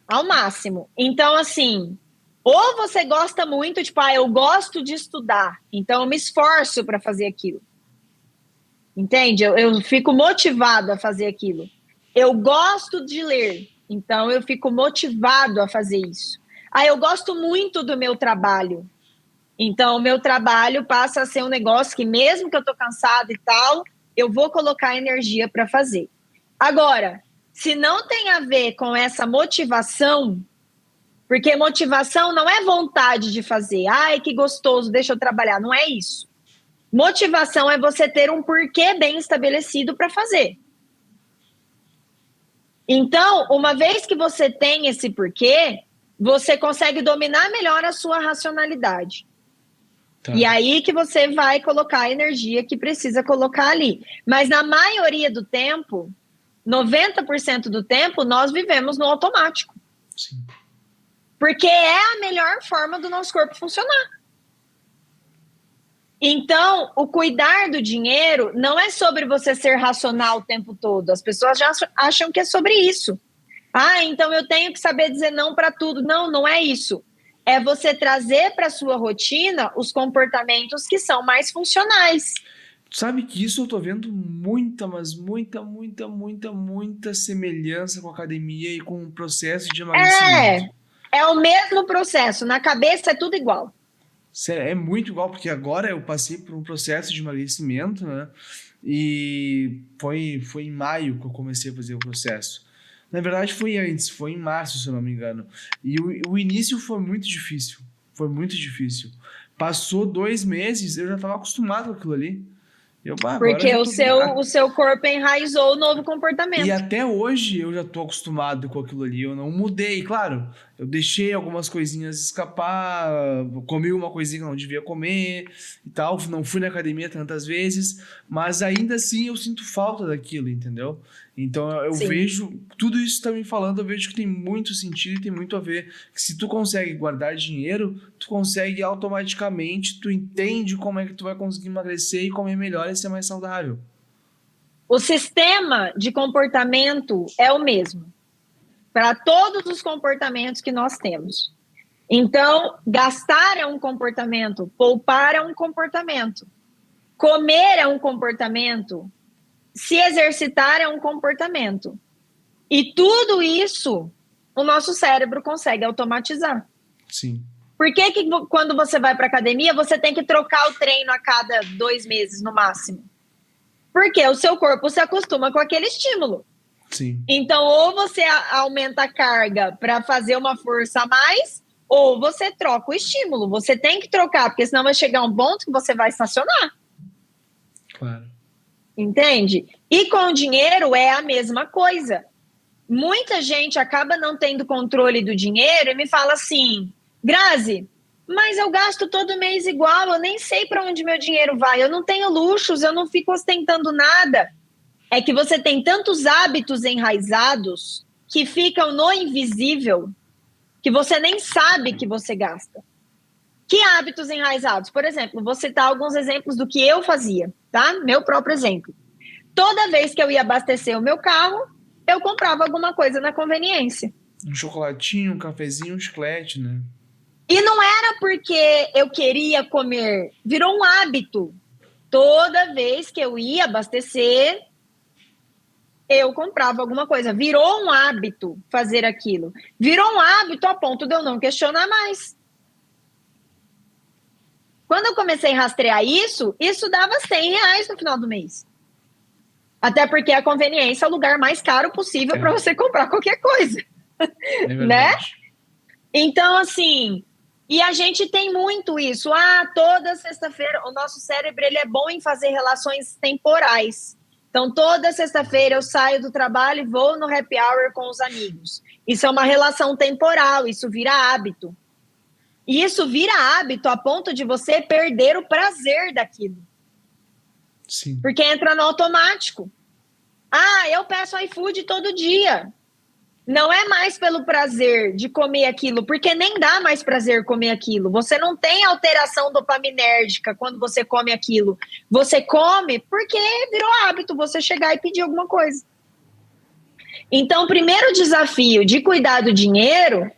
Speaker 2: Ao máximo. Então, assim, ou você gosta muito, tipo, eu gosto de estudar, então eu me esforço para fazer aquilo. Entende? Eu fico motivado a fazer aquilo. Eu gosto de ler, então eu fico motivado a fazer isso. Eu gosto muito do meu trabalho. Então, o meu trabalho passa a ser um negócio que, mesmo que eu estou cansada e tal, eu vou colocar energia para fazer. Agora, se não tem a ver com essa motivação, porque motivação não é vontade de fazer. Ai, que gostoso, deixa eu trabalhar. Não é isso. Motivação é você ter um porquê bem estabelecido para fazer. Então, uma vez que você tem esse porquê, você consegue dominar melhor a sua racionalidade. Tá. E aí que você vai colocar a energia que precisa colocar ali. Mas na maioria do tempo, 90% do tempo, nós vivemos no automático.
Speaker 1: Sim.
Speaker 2: Porque é a melhor forma do nosso corpo funcionar. Então, o cuidar do dinheiro não é sobre você ser racional o tempo todo. As pessoas já acham que é sobre isso. Então eu tenho que saber dizer não para tudo. Não, não é isso. É você trazer para a sua rotina os comportamentos que são mais funcionais.
Speaker 1: Sabe que isso eu tô vendo muita semelhança com a academia e com o processo de emagrecimento.
Speaker 2: É o mesmo processo. Na cabeça é tudo igual.
Speaker 1: É muito igual, porque agora eu passei por um processo de emagrecimento, né? E foi em maio que eu comecei a fazer o processo. Na verdade foi antes, foi em março, se eu não me engano. E o início foi muito difícil. Foi muito difícil. Passou 2 meses, eu já estava acostumado com aquilo ali.
Speaker 2: Porque o seu corpo enraizou o novo comportamento.
Speaker 1: E até hoje eu já tô acostumado com aquilo ali, eu não mudei, claro. Eu deixei algumas coisinhas escapar, comi uma coisinha que não devia comer e tal, não fui na academia tantas vezes, mas ainda assim eu sinto falta daquilo, entendeu? Então eu vejo, tudo isso que tá me falando, eu vejo que tem muito sentido e tem muito a ver. Que se tu consegue guardar dinheiro, tu consegue automaticamente, tu entende como é que tu vai conseguir emagrecer e comer melhor e ser mais saudável.
Speaker 2: O sistema de comportamento é o mesmo para todos os comportamentos que nós temos. Então, gastar é um comportamento, poupar é um comportamento, comer é um comportamento, se exercitar é um comportamento. E tudo isso o nosso cérebro consegue automatizar.
Speaker 1: Sim.
Speaker 2: Por que quando você vai para a academia, você tem que trocar o treino a cada 2 meses no máximo? Porque o seu corpo se acostuma com aquele estímulo.
Speaker 1: Sim.
Speaker 2: Então, ou você aumenta a carga para fazer uma força a mais, ou você troca o estímulo. Você tem que trocar, porque senão vai chegar um ponto que você vai estacionar.
Speaker 1: Claro.
Speaker 2: Entende? E com o dinheiro é a mesma coisa. Muita gente acaba não tendo controle do dinheiro e me fala assim, Grazi, mas eu gasto todo mês igual, eu nem sei para onde meu dinheiro vai, eu não tenho luxos, eu não fico ostentando nada. É que você tem tantos hábitos enraizados que ficam no invisível que você nem sabe que você gasta. Que hábitos enraizados? Por exemplo, vou citar alguns exemplos do que eu fazia, tá? Meu próprio exemplo. Toda vez que eu ia abastecer o meu carro, eu comprava alguma coisa na conveniência.
Speaker 1: Um chocolatinho, um cafezinho, um chiclete, né?
Speaker 2: E não era porque eu queria comer, virou um hábito. Toda vez que eu ia abastecer, eu comprava alguma coisa. Virou um hábito fazer aquilo. Virou um hábito a ponto de eu não questionar mais. Quando eu comecei a rastrear isso dava R$100 no final do mês. Até porque a conveniência é o lugar mais caro possível para você comprar qualquer coisa.
Speaker 1: É
Speaker 2: né?
Speaker 1: verdade.
Speaker 2: Então, assim, e a gente tem muito isso. Toda sexta-feira, o nosso cérebro ele é bom em fazer relações temporais. Então, toda sexta-feira eu saio do trabalho e vou no happy hour com os amigos. Isso é uma relação temporal, isso vira hábito. E isso vira hábito a ponto de você perder o prazer daquilo.
Speaker 1: Sim.
Speaker 2: Porque entra no automático. Eu peço iFood todo dia. Não é mais pelo prazer de comer aquilo, porque nem dá mais prazer comer aquilo. Você não tem alteração dopaminérgica quando você come aquilo. Você come porque virou hábito você chegar e pedir alguma coisa. Então, o primeiro desafio de cuidar do dinheiro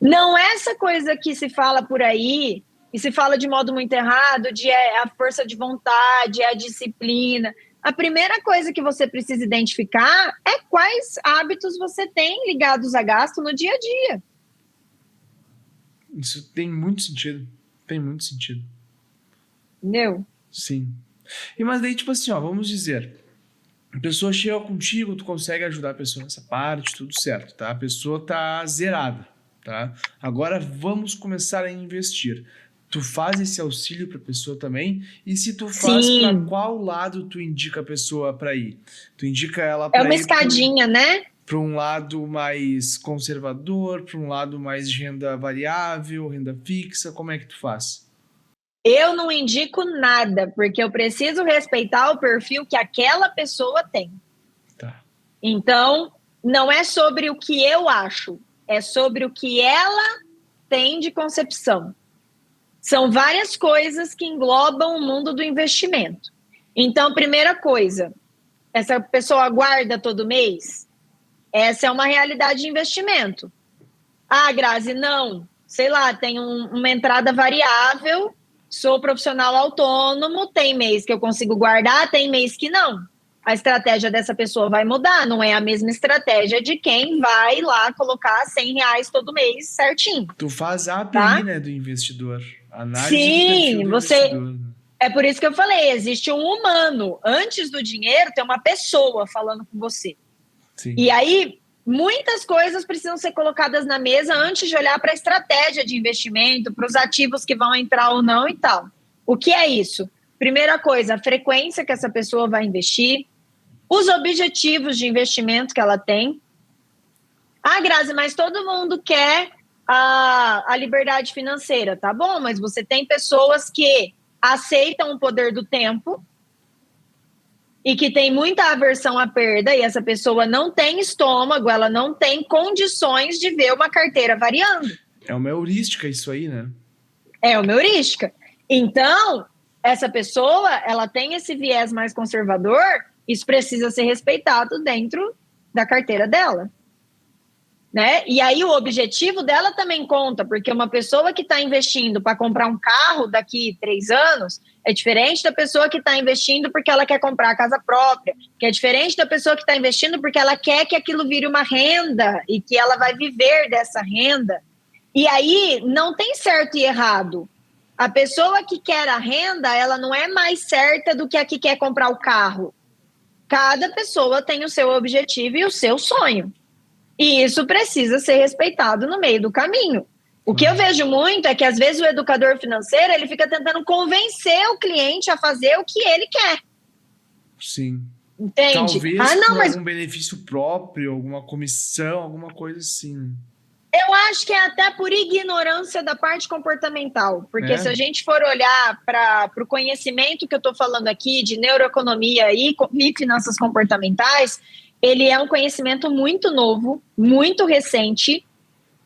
Speaker 2: não é essa coisa que se fala por aí, e se fala de modo muito errado, de a força de vontade, a disciplina. A primeira coisa que você precisa identificar é quais hábitos você tem ligados a gasto no dia a dia.
Speaker 1: Isso tem muito sentido. Tem muito sentido.
Speaker 2: Entendeu?
Speaker 1: Sim. Mas daí, tipo assim, vamos dizer, a pessoa chega contigo, tu consegue ajudar a pessoa nessa parte, tudo certo, tá? A pessoa tá zerada, tá? Agora vamos começar a investir. Tu faz esse auxílio para a pessoa também? E se tu faz, para qual lado tu indica a pessoa para ir? Tu indica ela para ir...
Speaker 2: É uma escadinha, né?
Speaker 1: Para um lado mais conservador, para um lado mais de renda variável, renda fixa, como é que tu faz?
Speaker 2: Eu não indico nada, porque eu preciso respeitar o perfil que aquela pessoa tem.
Speaker 1: Tá.
Speaker 2: Então, não é sobre o que eu acho, é sobre o que ela tem de concepção. São várias coisas que englobam o mundo do investimento. Então, primeira coisa, essa pessoa guarda todo mês? Essa é uma realidade de investimento. Grazi, não. Sei lá, tem uma entrada variável, sou profissional autônomo, tem mês que eu consigo guardar, tem mês que não. A estratégia dessa pessoa vai mudar, não é a mesma estratégia de quem vai lá colocar R$100 todo mês certinho.
Speaker 1: Tu faz a API,
Speaker 2: tá?
Speaker 1: né, do investidor. Análise do perfil do investidor.
Speaker 2: É por isso que eu falei, existe um humano. Antes do dinheiro, tem uma pessoa falando com você.
Speaker 1: Sim.
Speaker 2: E aí, muitas coisas precisam ser colocadas na mesa antes de olhar para a estratégia de investimento, para os ativos que vão entrar ou não e tal. O que é isso? Primeira coisa, a frequência que essa pessoa vai investir, os objetivos de investimento que ela tem. Grazi, mas todo mundo quer a liberdade financeira, tá bom? Mas você tem pessoas que aceitam o poder do tempo e que tem muita aversão à perda, e essa pessoa não tem estômago, ela não tem condições de ver uma carteira variando.
Speaker 1: É uma heurística isso aí, né?
Speaker 2: É uma heurística. Então, essa pessoa, ela tem esse viés mais conservador, isso precisa ser respeitado dentro da carteira dela. Né? E aí o objetivo dela também conta, porque uma pessoa que está investindo para comprar um carro daqui 3 anos é diferente da pessoa que está investindo porque ela quer comprar a casa própria, que é diferente da pessoa que está investindo porque ela quer que aquilo vire uma renda e que ela vai viver dessa renda. E aí não tem certo e errado. A pessoa que quer a renda, ela não é mais certa do que a que quer comprar o carro. Cada pessoa tem o seu objetivo e o seu sonho. E isso precisa ser respeitado no meio do caminho. O que eu vejo muito é que, às vezes, o educador financeiro ele fica tentando convencer o cliente a fazer o que ele quer.
Speaker 1: Sim.
Speaker 2: Entende?
Speaker 1: Talvez por algum benefício próprio, alguma comissão, alguma coisa assim.
Speaker 2: Eu acho que é até por ignorância da parte comportamental. Porque se a gente for olhar para o conhecimento que eu estou falando aqui de neuroeconomia e finanças comportamentais, ele é um conhecimento muito novo, muito recente,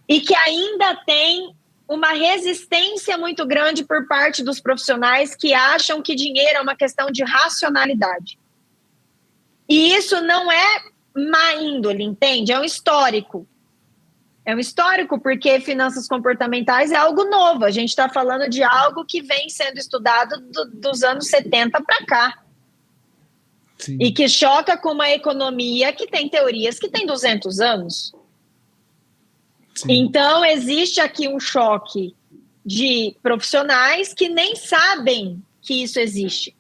Speaker 2: e que ainda tem uma resistência muito grande por parte dos profissionais que acham que dinheiro é uma questão de racionalidade. E isso não é má índole, entende? É um histórico. É um histórico, porque finanças comportamentais é algo novo. A gente está falando de algo que vem sendo estudado dos anos 70 para cá.
Speaker 1: Sim.
Speaker 2: E que choca com uma economia que tem teorias que tem 200 anos.
Speaker 1: Sim.
Speaker 2: Então, existe aqui um choque de profissionais que nem sabem que isso existe.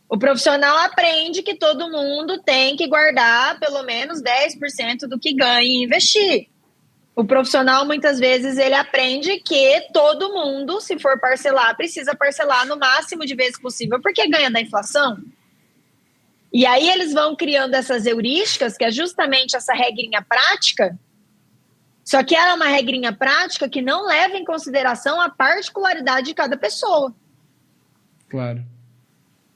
Speaker 2: O profissional aprende que todo mundo tem que guardar pelo menos 10% do que ganha e investir. O profissional, muitas vezes, ele aprende que todo mundo, se for parcelar, precisa parcelar no máximo de vezes possível, porque ganha da inflação. E aí eles vão criando essas heurísticas, que é justamente essa regrinha prática, só que ela é uma regrinha prática que não leva em consideração a particularidade de cada pessoa.
Speaker 1: Claro.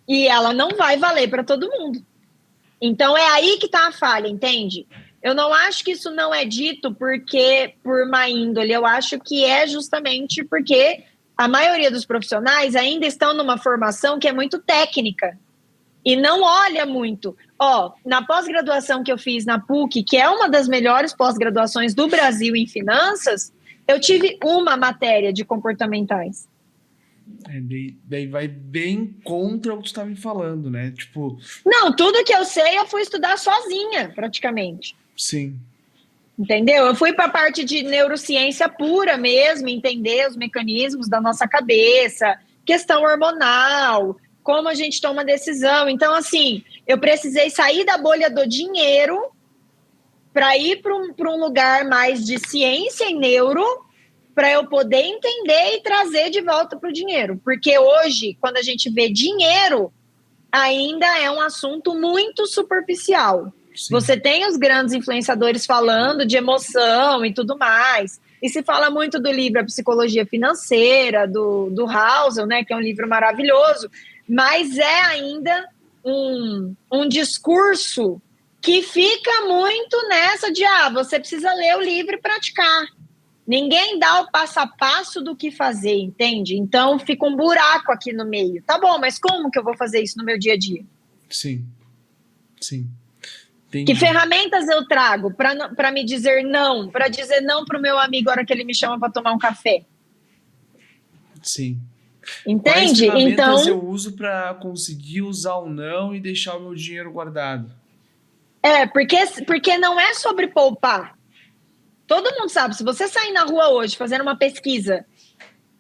Speaker 2: E ela não vai valer para todo mundo. Então é aí que está a falha, entende? Eu não acho que isso não é dito porque por má índole, eu acho que é justamente porque a maioria dos profissionais ainda estão numa formação que é muito técnica e não olha muito. Na pós-graduação que eu fiz na PUC, que é uma das melhores pós-graduações do Brasil em finanças, eu tive uma matéria de comportamentais.
Speaker 1: Daí vai bem contra o que tu estava me falando, né? Tipo...
Speaker 2: Não, tudo que eu sei eu fui estudar sozinha, praticamente.
Speaker 1: Sim.
Speaker 2: Entendeu? Eu fui para a parte de neurociência pura mesmo, entender os mecanismos da nossa cabeça, questão hormonal, como a gente toma decisão. Então, assim, eu precisei sair da bolha do dinheiro para ir para um lugar mais de ciência e neuro, para eu poder entender e trazer de volta para o dinheiro. Porque hoje, quando a gente vê dinheiro, ainda é um assunto muito superficial. Sim. Você tem os grandes influenciadores falando de emoção e tudo mais. E se fala muito do livro A Psicologia Financeira, do Housel, né, que é um livro maravilhoso, mas é ainda um discurso que fica muito nessa de você precisa ler o livro e praticar. Ninguém dá o passo a passo do que fazer, entende? Então fica um buraco aqui no meio. Tá bom, mas como que eu vou fazer isso no meu dia a dia?
Speaker 1: Sim, sim. Entendi.
Speaker 2: Que ferramentas eu trago para me dizer não, para dizer não para o meu amigo na hora que ele me chama para tomar um café?
Speaker 1: Sim.
Speaker 2: Entende?
Speaker 1: Quais ferramentas
Speaker 2: então
Speaker 1: eu uso para conseguir usar o não e deixar o meu dinheiro guardado?
Speaker 2: Porque não é sobre poupar. Todo mundo sabe, se você sair na rua hoje fazendo uma pesquisa,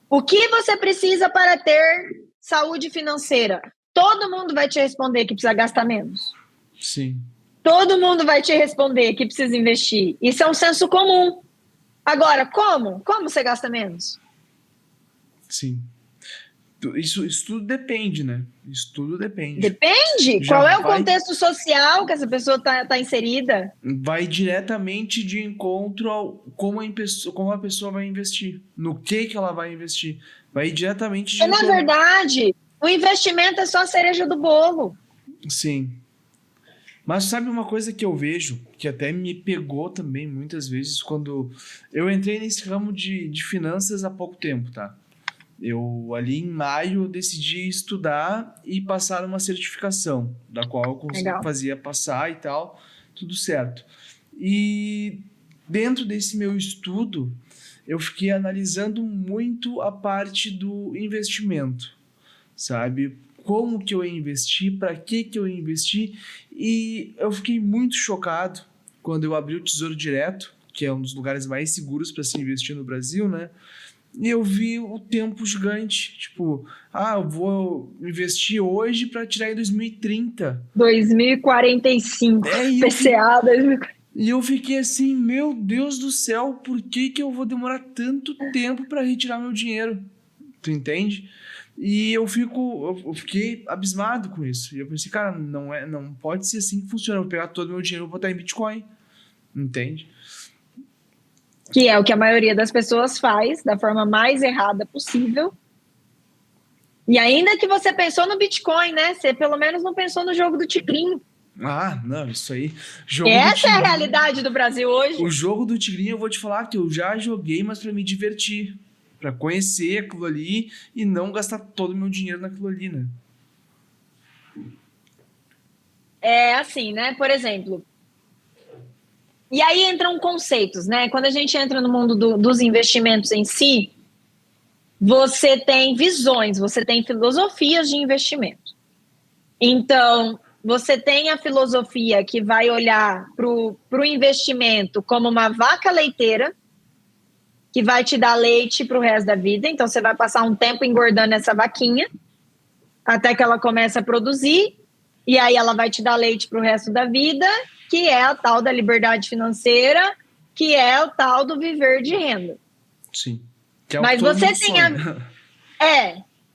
Speaker 2: o que você precisa para ter saúde financeira? Todo mundo vai te responder que precisa gastar menos.
Speaker 1: Sim.
Speaker 2: Todo mundo vai te responder que precisa investir. Isso é um senso comum. Agora, como? Como você gasta menos?
Speaker 1: Sim. Isso tudo depende, né? Isso tudo depende.
Speaker 2: Depende. Qual é o contexto social que essa pessoa tá inserida?
Speaker 1: Vai diretamente de encontro ao como a pessoa vai investir. No que ela vai investir. Vai diretamente de
Speaker 2: Na verdade, o investimento é só a cereja do bolo.
Speaker 1: Sim. Mas sabe uma coisa que eu vejo, que até me pegou também muitas vezes, quando eu entrei nesse ramo de finanças há pouco tempo, tá? Eu, ali em maio, decidi estudar e passar uma certificação, da qual eu fazia passar e tal, tudo certo. E dentro desse meu estudo, eu fiquei analisando muito a parte do investimento, sabe? Como que eu ia investir, para que eu ia investir, e eu fiquei muito chocado quando eu abri o Tesouro Direto, que é um dos lugares mais seguros para se investir no Brasil, né? E eu vi o tempo gigante, tipo, eu vou investir hoje para tirar em 2030.
Speaker 2: 2045, PCA 2040.
Speaker 1: E eu fiquei assim, meu Deus do céu, por que eu vou demorar tanto tempo para retirar meu dinheiro? Tu entende? E eu fiquei abismado com isso. E eu pensei, cara, não pode ser assim que funciona. Eu vou pegar todo o meu dinheiro e vou botar em Bitcoin. Entende?
Speaker 2: Que é o que a maioria das pessoas faz, da forma mais errada possível. E ainda que você pensou no Bitcoin, né? Você pelo menos não pensou no jogo do tigrinho.
Speaker 1: Não, isso aí.
Speaker 2: Essa é a realidade do Brasil hoje.
Speaker 1: O jogo do tigrinho, eu vou te falar que eu já joguei, mas para me divertir. Para conhecer aquilo ali e não gastar todo o meu dinheiro naquilo ali, né?
Speaker 2: É assim, né? Por exemplo, E aí entram conceitos, né? Quando a gente entra no mundo dos investimentos em si, você tem visões, você tem filosofias de investimento. Então, você tem a filosofia que vai olhar para o investimento como uma vaca leiteira, que vai te dar leite para o resto da vida. Então, você vai passar um tempo engordando essa vaquinha, até que ela comece a produzir, e aí ela vai te dar leite para o resto da vida, que é a tal da liberdade financeira, que é o tal do viver de renda.
Speaker 1: Sim. Que é o
Speaker 2: Mas
Speaker 1: que todo
Speaker 2: você
Speaker 1: mundo
Speaker 2: tem
Speaker 1: sonha.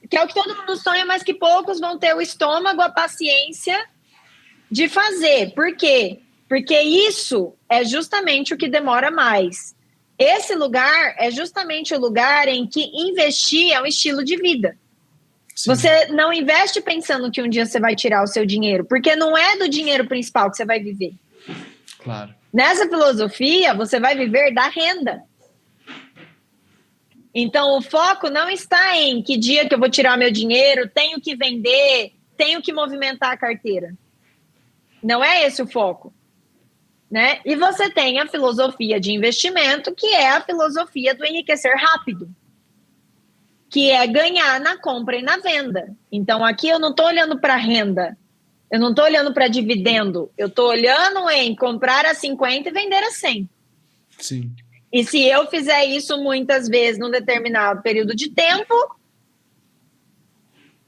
Speaker 2: que é o que todo mundo sonha, mas que poucos vão ter o estômago, a paciência de fazer. Por quê? Porque isso é justamente o que demora mais. Esse lugar é justamente o lugar em que investir é um estilo de vida.
Speaker 1: Sim.
Speaker 2: Você não investe pensando que um dia você vai tirar o seu dinheiro, porque não é do dinheiro principal que você vai viver.
Speaker 1: Claro.
Speaker 2: Nessa filosofia, você vai viver da renda. Então, o foco não está em que dia que eu vou tirar meu dinheiro, tenho que vender, tenho que movimentar a carteira. Não é esse o foco, né? E você tem a filosofia de investimento, que é a filosofia do enriquecer rápido, que é ganhar na compra e na venda. Então, aqui eu não estou olhando para renda, eu não estou olhando para dividendo, eu estou olhando em comprar a 50 e vender a 100.
Speaker 1: Sim.
Speaker 2: E se eu fizer isso muitas vezes num determinado período de tempo,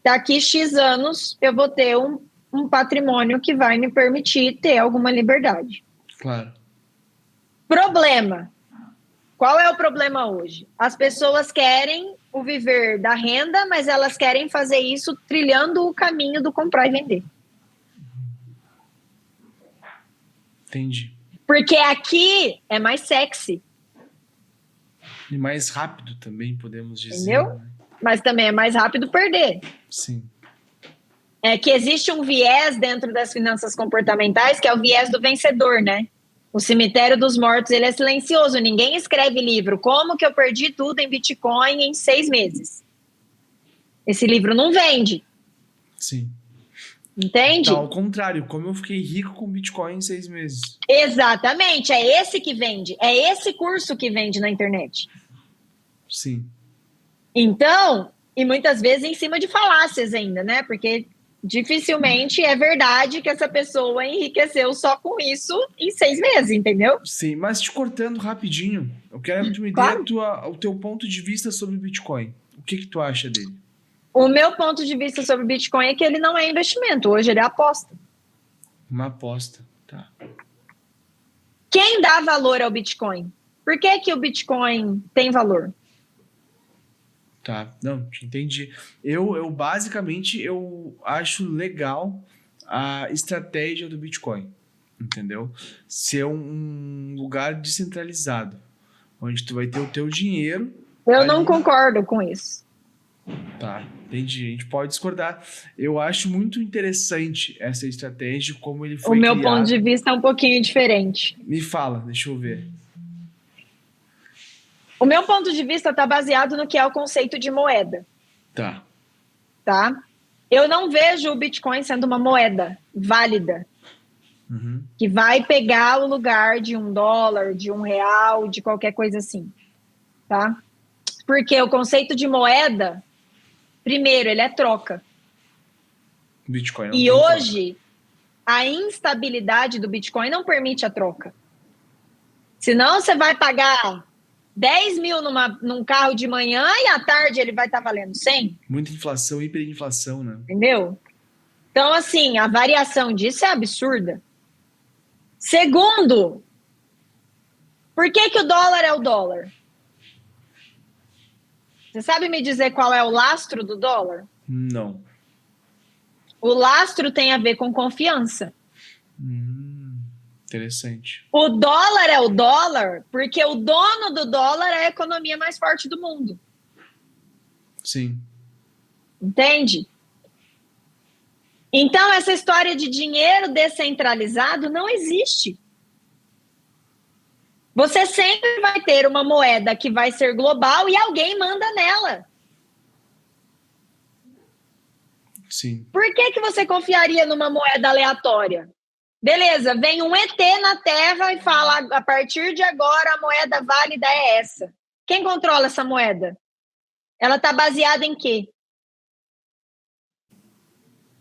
Speaker 2: daqui X anos eu vou ter um patrimônio que vai me permitir ter alguma liberdade.
Speaker 1: Claro.
Speaker 2: Problema. Qual é o problema hoje? As pessoas querem o viver da renda, mas elas querem fazer isso trilhando o caminho do comprar e vender.
Speaker 1: Entendi.
Speaker 2: Porque aqui é mais sexy.
Speaker 1: E mais rápido também, podemos dizer.
Speaker 2: Entendeu?
Speaker 1: Né?
Speaker 2: Mas também é mais rápido perder.
Speaker 1: Sim.
Speaker 2: É que existe um viés dentro das finanças comportamentais, que é o viés do vencedor, né? O cemitério dos mortos, ele é silencioso. Ninguém escreve livro. Como que eu perdi tudo em Bitcoin em 6 meses? Esse livro não vende.
Speaker 1: Sim.
Speaker 2: Entende?
Speaker 1: Tá, ao contrário, como eu fiquei rico com Bitcoin em 6 meses.
Speaker 2: Exatamente. É esse que vende. É esse curso que vende na internet.
Speaker 1: Sim.
Speaker 2: Então, e muitas vezes em cima de falácias ainda, né? Porque dificilmente é verdade que essa pessoa enriqueceu só com isso em 6 meses, entendeu?
Speaker 1: Sim, mas te cortando rapidinho, eu quero que tu me dê
Speaker 2: Claro.
Speaker 1: o teu ponto de vista sobre o Bitcoin. O que tu acha dele?
Speaker 2: O meu ponto de vista sobre o Bitcoin é que ele não é investimento, hoje ele é aposta.
Speaker 1: Uma aposta, tá.
Speaker 2: Quem dá valor ao Bitcoin? Por que que o Bitcoin tem valor?
Speaker 1: Tá, não, entendi. Eu basicamente, eu acho legal a estratégia do Bitcoin, entendeu? Ser um lugar descentralizado, onde tu vai ter o teu dinheiro.
Speaker 2: Eu
Speaker 1: ali.
Speaker 2: não concordo com isso.
Speaker 1: Tá, entendi. A gente pode discordar. Eu acho muito interessante essa estratégia, como ele foi
Speaker 2: O meu
Speaker 1: criado.
Speaker 2: ponto de vista é um pouquinho diferente.
Speaker 1: Me fala, deixa eu ver.
Speaker 2: O meu ponto de vista está baseado no que é o conceito de moeda.
Speaker 1: Tá.
Speaker 2: Eu não vejo o Bitcoin sendo uma moeda válida, que vai pegar o lugar de $1, de R$1, de qualquer coisa assim, tá? Porque o conceito de moeda, primeiro, ele é troca.
Speaker 1: Bitcoin não
Speaker 2: E
Speaker 1: tem
Speaker 2: hoje, a instabilidade do Bitcoin não permite a troca. Senão você vai pagar 10 mil num carro de manhã e à tarde ele vai estar valendo 100.
Speaker 1: Muita inflação, hiperinflação, né?
Speaker 2: Entendeu? Então, assim, a variação disso é absurda. Segundo, por que que o dólar é o dólar? Você sabe me dizer qual é o lastro do dólar?
Speaker 1: Não.
Speaker 2: O lastro tem a ver com confiança.
Speaker 1: Interessante.
Speaker 2: O dólar é o dólar porque o dono do dólar é a economia mais forte do mundo.
Speaker 1: Sim.
Speaker 2: Entende? Então, essa história de dinheiro descentralizado não existe. Você sempre vai ter uma moeda que vai ser global e alguém manda nela.
Speaker 1: Sim.
Speaker 2: Por que que você confiaria numa moeda aleatória? Beleza, vem um ET na Terra e fala, a partir de agora a moeda válida é essa. Quem controla essa moeda? Ela está baseada em quê?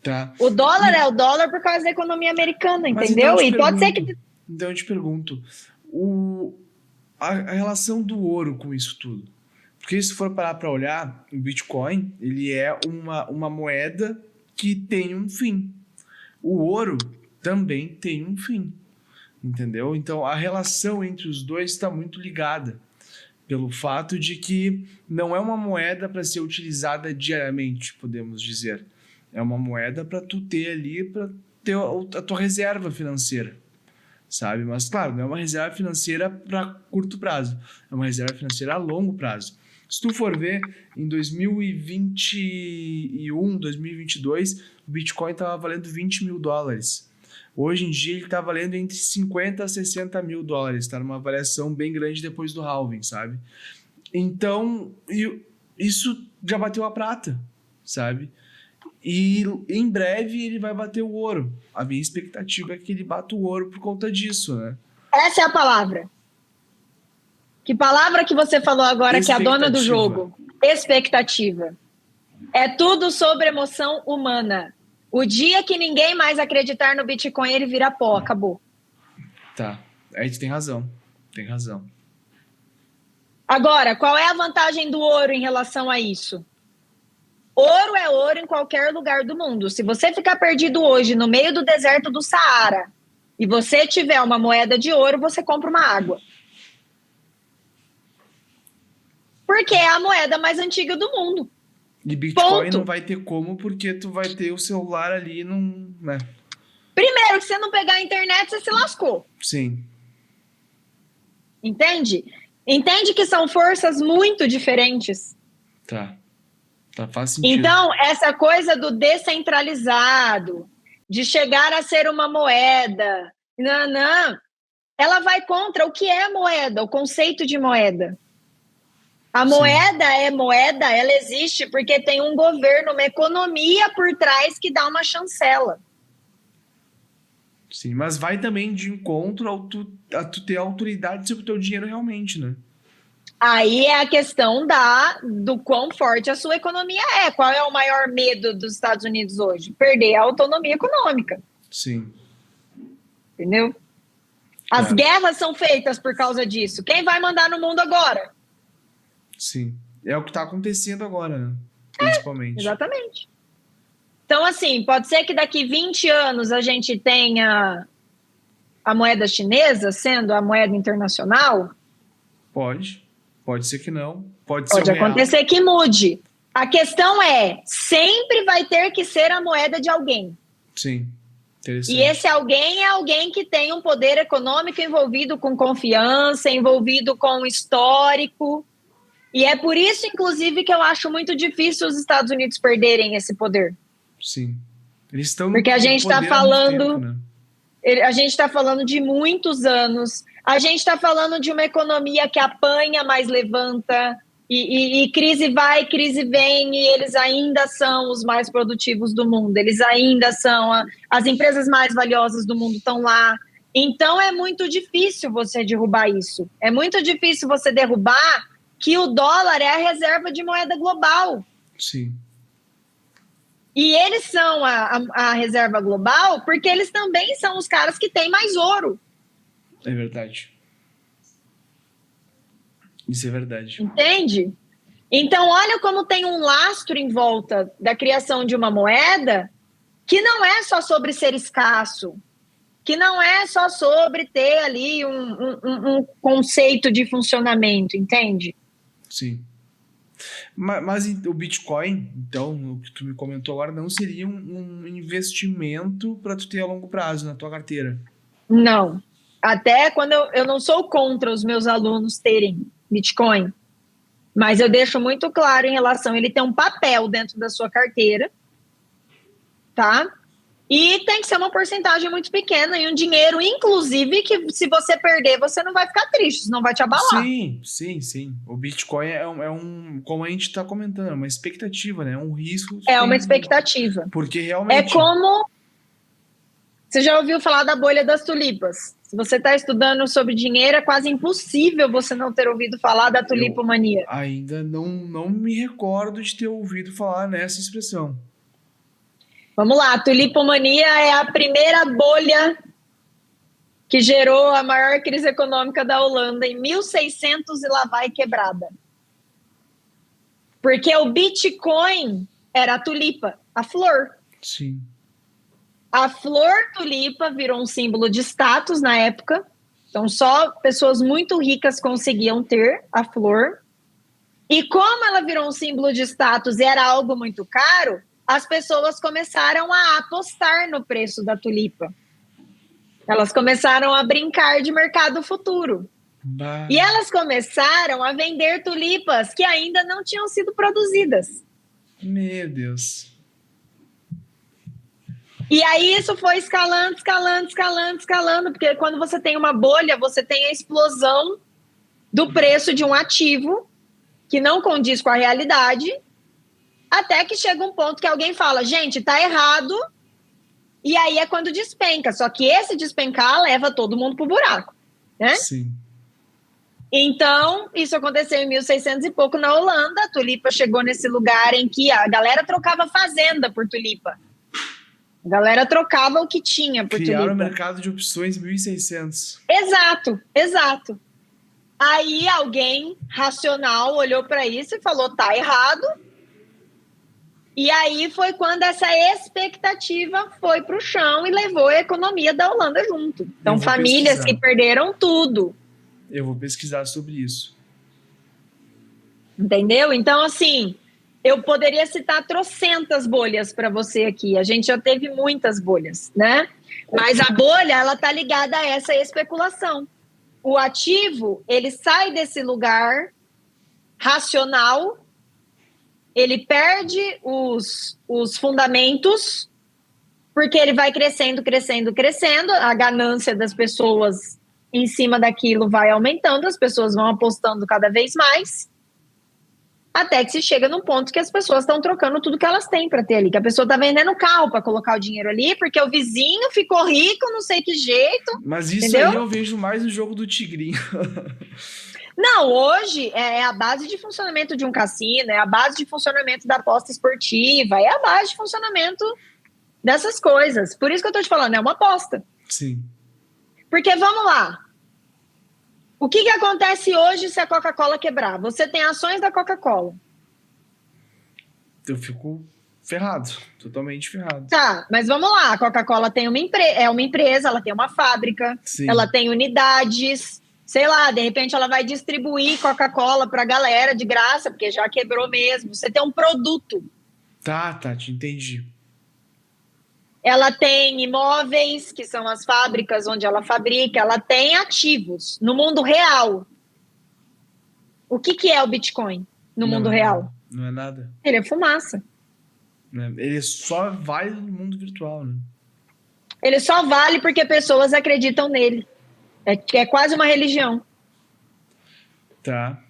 Speaker 1: Tá.
Speaker 2: O dólar é o dólar por causa da economia americana,
Speaker 1: Mas
Speaker 2: entendeu? E pode ser que...
Speaker 1: Então eu te pergunto, a relação do ouro com isso tudo. Porque se for parar para olhar, o Bitcoin, ele é uma moeda que tem um fim. O ouro também tem um fim, entendeu? Então a relação entre os dois está muito ligada, pelo fato de que não é uma moeda para ser utilizada diariamente, podemos dizer. É uma moeda para tu ter ali, para ter a tua reserva financeira, sabe? Mas claro, não é uma reserva financeira para curto prazo, é uma reserva financeira a longo prazo. Se tu for ver, em 2021, 2022, o Bitcoin estava valendo $20 mil. Hoje em dia ele está valendo entre 50 a 60 mil dólares. Está numa variação bem grande depois do halving, sabe? Então, isso já bateu a prata, sabe? E em breve ele vai bater o ouro. A minha expectativa é que ele bata o ouro por conta disso, né?
Speaker 2: Essa é a palavra. Que palavra que você falou agora, que é a dona do jogo? Expectativa. É tudo sobre emoção humana. O dia que ninguém mais acreditar no Bitcoin, ele vira pó, acabou.
Speaker 1: Tá, aí tu tem razão. Tem razão.
Speaker 2: Agora, qual é a vantagem do ouro em relação a isso? Ouro é ouro em qualquer lugar do mundo. Se você ficar perdido hoje no meio do deserto do Saara e você tiver uma moeda de ouro, você compra uma água. Porque é a moeda mais antiga do mundo.
Speaker 1: E Bitcoin não vai ter como, porque tu vai ter o celular ali, não, né?
Speaker 2: Primeiro, se você não pegar a internet, você se lascou.
Speaker 1: Sim.
Speaker 2: Entende? Entende que são forças muito diferentes.
Speaker 1: Tá, faz sentido.
Speaker 2: Então, essa coisa do descentralizado, de chegar a ser uma moeda, não, ela vai contra o que é moeda, o conceito de moeda. A moeda é moeda, ela existe porque tem um governo, uma economia por trás que dá uma chancela.
Speaker 1: Sim, mas vai também de encontro a tu ter autoridade sobre o teu dinheiro realmente, né?
Speaker 2: Aí é a questão do quão forte a sua economia é. Qual é o maior medo dos Estados Unidos hoje? Perder a autonomia econômica.
Speaker 1: Sim.
Speaker 2: Entendeu? As guerras são feitas por causa disso. Quem vai mandar no mundo agora?
Speaker 1: Sim. É o que está acontecendo agora, né? Principalmente.
Speaker 2: Exatamente. Então, assim, pode ser que daqui 20 anos a gente tenha a moeda chinesa sendo a moeda internacional?
Speaker 1: Pode ser que não. Pode
Speaker 2: acontecer que mude. A questão é, sempre vai ter que ser a moeda de alguém.
Speaker 1: Sim, interessante.
Speaker 2: E esse alguém é alguém que tem um poder econômico envolvido com confiança, envolvido com histórico. E é por isso, inclusive, que eu acho muito difícil os Estados Unidos perderem esse poder.
Speaker 1: Sim. Eles estão
Speaker 2: porque a gente está falando,
Speaker 1: tempo, né?
Speaker 2: A gente está falando de muitos anos. A gente está falando de uma economia que apanha, mas levanta. E crise vai, crise vem, e eles ainda são os mais produtivos do mundo. Eles ainda são as empresas mais valiosas do mundo estão lá. Então é muito difícil você derrubar isso. É muito difícil você derrubar que o dólar é a reserva de moeda global.
Speaker 1: Sim.
Speaker 2: E eles são a reserva global porque eles também são os caras que têm mais ouro.
Speaker 1: É verdade. Isso é verdade.
Speaker 2: Entende? Então, olha como tem um lastro em volta da criação de uma moeda que não é só sobre ser escasso, que não é só sobre ter ali um conceito de funcionamento, entende?
Speaker 1: Sim. Mas o Bitcoin, então, o que tu me comentou agora, não seria um investimento para tu ter a longo prazo na tua carteira?
Speaker 2: Não. Até quando eu não sou contra os meus alunos terem Bitcoin, mas eu deixo muito claro em relação, ele tem um papel dentro da sua carteira, tá? E tem que ser uma porcentagem muito pequena e um dinheiro, inclusive, que se você perder, você não vai ficar triste, não vai te abalar.
Speaker 1: Sim. O Bitcoin é como a gente está comentando, é uma expectativa, né? É um risco.
Speaker 2: É uma expectativa.
Speaker 1: Porque realmente...
Speaker 2: Você já ouviu falar da bolha das tulipas? Se você está estudando sobre dinheiro, é quase impossível você não ter ouvido falar da
Speaker 1: Eu
Speaker 2: tulipomania.
Speaker 1: ainda não me recordo de ter ouvido falar nessa expressão.
Speaker 2: Vamos lá, a tulipomania é a primeira bolha que gerou a maior crise econômica da Holanda em 1600 e lá vai quebrada. Porque o Bitcoin era a tulipa, a flor.
Speaker 1: Sim.
Speaker 2: A flor tulipa virou um símbolo de status na época. Então, só pessoas muito ricas conseguiam ter a flor. E como ela virou um símbolo de status e era algo muito caro, as pessoas começaram a apostar no preço da tulipa. Elas começaram a brincar de mercado futuro.
Speaker 1: Bah.
Speaker 2: E elas começaram a vender tulipas que ainda não tinham sido produzidas.
Speaker 1: Meu Deus.
Speaker 2: E aí isso foi escalando, porque quando você tem uma bolha, você tem a explosão do preço de um ativo que não condiz com a realidade, até que chega um ponto que alguém fala, gente, tá errado, e aí é quando despenca. Só que esse despencar leva todo mundo pro buraco, né?
Speaker 1: Sim.
Speaker 2: Então, isso aconteceu em 1600 e pouco na Holanda. A tulipa chegou nesse lugar em que a galera trocava fazenda por tulipa. A galera trocava o que tinha por tulipa.
Speaker 1: Criaram o mercado de opções 1600.
Speaker 2: Exato. Aí alguém racional olhou para isso e falou, tá errado. E aí foi quando essa expectativa foi para o chão e levou a economia da Holanda junto. Então, famílias que perderam tudo.
Speaker 1: Eu vou pesquisar sobre isso.
Speaker 2: Entendeu? Então, assim, eu poderia citar trocentas bolhas para você aqui. A gente já teve muitas bolhas, né? Mas a bolha, ela tá ligada a essa especulação. O ativo, ele sai desse lugar racional, ele perde os fundamentos, porque ele vai crescendo, a ganância das pessoas em cima daquilo vai aumentando, as pessoas vão apostando cada vez mais, até que se chega num ponto que as pessoas estão trocando tudo que elas têm para ter ali, que a pessoa está vendendo carro para colocar o dinheiro ali, porque o vizinho ficou rico, não sei que jeito.
Speaker 1: Mas isso
Speaker 2: entendeu?
Speaker 1: Aí eu vejo mais no jogo do tigrinho.
Speaker 2: Não, hoje é a base de funcionamento de um cassino, é a base de funcionamento da aposta esportiva, é a base de funcionamento dessas coisas. Por isso que eu tô te falando, é uma aposta.
Speaker 1: Sim.
Speaker 2: Porque, vamos lá, o que acontece hoje se a Coca-Cola quebrar? Você tem ações da Coca-Cola.
Speaker 1: Eu fico ferrado, totalmente ferrado.
Speaker 2: Tá, mas vamos lá, a Coca-Cola tem uma empresa, ela tem uma fábrica,
Speaker 1: Sim.
Speaker 2: Ela tem unidades, sei lá, de repente ela vai distribuir Coca-Cola pra galera de graça, porque já quebrou mesmo. Você tem um produto.
Speaker 1: Tá, te entendi.
Speaker 2: Ela tem imóveis, que são as fábricas onde ela fabrica, ela tem ativos no mundo real. O que é o Bitcoin no mundo real?
Speaker 1: Não é nada.
Speaker 2: Ele é fumaça.
Speaker 1: Ele só vale no mundo virtual, né?
Speaker 2: Ele só vale porque pessoas acreditam nele. É quase uma religião.
Speaker 1: Tá.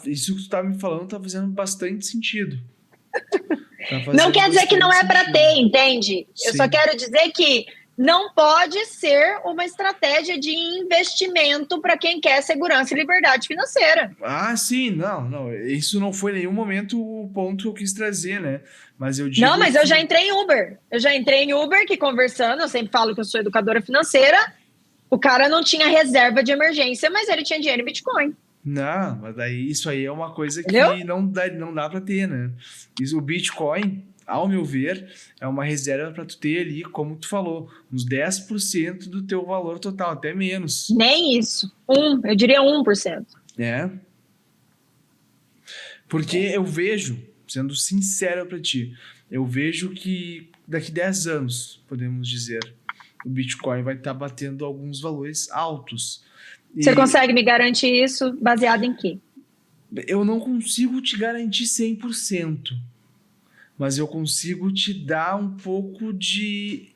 Speaker 1: Isso que tu tá me falando tá fazendo bastante sentido.
Speaker 2: Não quer dizer que não é para ter, entende?
Speaker 1: Sim.
Speaker 2: Eu só quero dizer que não pode ser uma estratégia de investimento para quem quer segurança e liberdade financeira.
Speaker 1: Ah, sim, não. Isso não foi em nenhum momento o ponto que eu quis trazer, né? Mas eu digo.
Speaker 2: Não, mas eu já entrei em Uber. Que conversando, eu sempre falo que eu sou educadora financeira. O cara não tinha reserva de emergência, mas ele tinha dinheiro em Bitcoin.
Speaker 1: Não, mas daí isso aí é uma coisa
Speaker 2: Entendeu?
Speaker 1: que não dá para ter, né? O Bitcoin, ao meu ver, é uma reserva para tu ter ali, como tu falou, uns 10% do teu valor total, até menos.
Speaker 2: Nem isso. Eu diria 1%.
Speaker 1: É. Porque eu vejo, sendo sincero para ti, eu vejo que daqui 10 anos, podemos dizer, o Bitcoin vai estar batendo alguns valores altos.
Speaker 2: Você consegue me garantir isso baseado em quê?
Speaker 1: Eu não consigo te garantir 100%, mas eu consigo te dar um pouco de...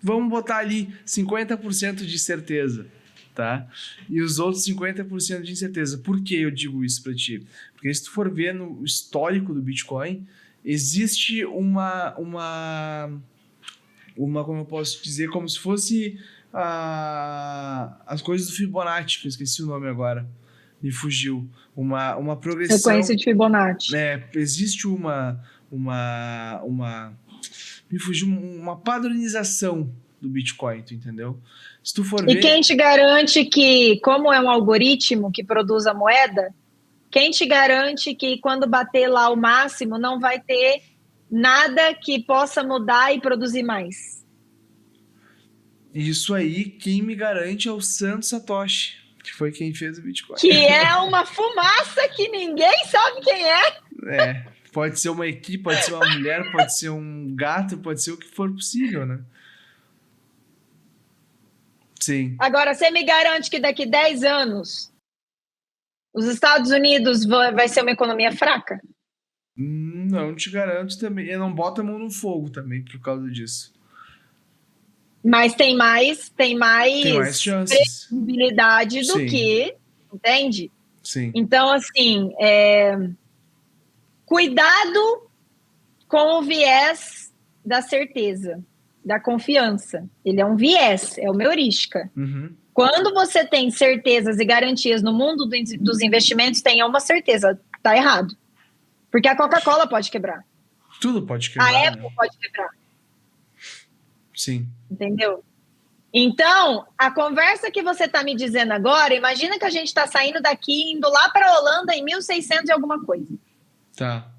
Speaker 1: Vamos botar ali 50% de certeza, tá? E os outros 50% de incerteza. Por que eu digo isso para ti? Porque se tu for ver no histórico do Bitcoin, existe como eu posso dizer, como se fosse as coisas do Fibonacci, que eu esqueci o nome agora, me fugiu. Uma progressão.
Speaker 2: Sequência de Fibonacci.
Speaker 1: Existe me fugiu uma padronização do Bitcoin, tu entendeu? Se tu for ver...
Speaker 2: E quem te garante que, como é um algoritmo que produz a moeda, quem te garante que quando bater lá o máximo não vai ter nada que possa mudar e produzir mais?
Speaker 1: Isso aí, quem me garante é o Santo Satoshi, que foi quem fez o Bitcoin.
Speaker 2: Que é uma fumaça que ninguém sabe quem é.
Speaker 1: Pode ser uma equipe, pode ser uma mulher, pode ser um gato, pode ser o que for possível, né? Sim.
Speaker 2: Agora, você me garante que daqui 10 anos os Estados Unidos vai ser uma economia fraca?
Speaker 1: Não te garanto também. Eu não boto a mão no fogo também por causa disso.
Speaker 2: Mas tem mais
Speaker 1: chances.
Speaker 2: previsibilidade do que, entende?
Speaker 1: Sim.
Speaker 2: Então, assim, cuidado com o viés da certeza, da confiança. Ele é um viés, é uma heurística.
Speaker 1: Uhum.
Speaker 2: Quando você tem certezas e garantias no mundo dos investimentos, tenha uma certeza, tá errado. Porque a Coca-Cola pode quebrar.
Speaker 1: Tudo pode quebrar.
Speaker 2: A Apple pode quebrar.
Speaker 1: Sim.
Speaker 2: Entendeu? Então, a conversa que você está me dizendo agora, imagina que a gente está saindo daqui, indo lá para a Holanda em 1600 e alguma coisa.
Speaker 1: Tá.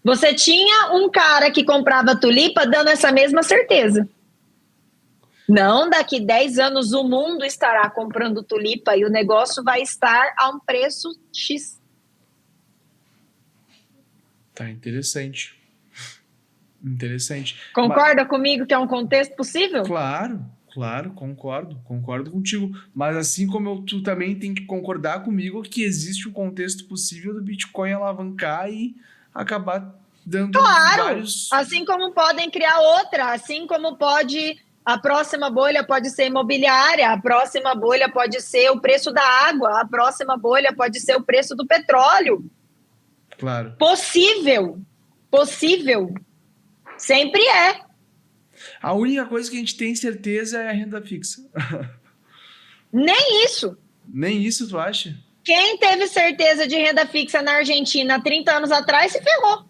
Speaker 2: Você tinha um cara que comprava tulipa dando essa mesma certeza. Não, daqui 10 anos o mundo estará comprando tulipa e o negócio vai estar a um preço X.
Speaker 1: Tá, interessante. Interessante.
Speaker 2: Concorda comigo que é um contexto possível?
Speaker 1: Claro, concordo contigo. Mas assim como tu também tem que concordar comigo que existe um contexto possível do Bitcoin alavancar e acabar dando vários...
Speaker 2: Assim como podem criar outra, assim como pode... A próxima bolha pode ser imobiliária, a próxima bolha pode ser o preço da água, a próxima bolha pode ser o preço do petróleo.
Speaker 1: Claro.
Speaker 2: Possível. Sempre é.
Speaker 1: A única coisa que a gente tem certeza é a renda fixa.
Speaker 2: Nem isso.
Speaker 1: Nem isso, tu acha?
Speaker 2: Quem teve certeza de renda fixa na Argentina há 30 anos atrás se ferrou.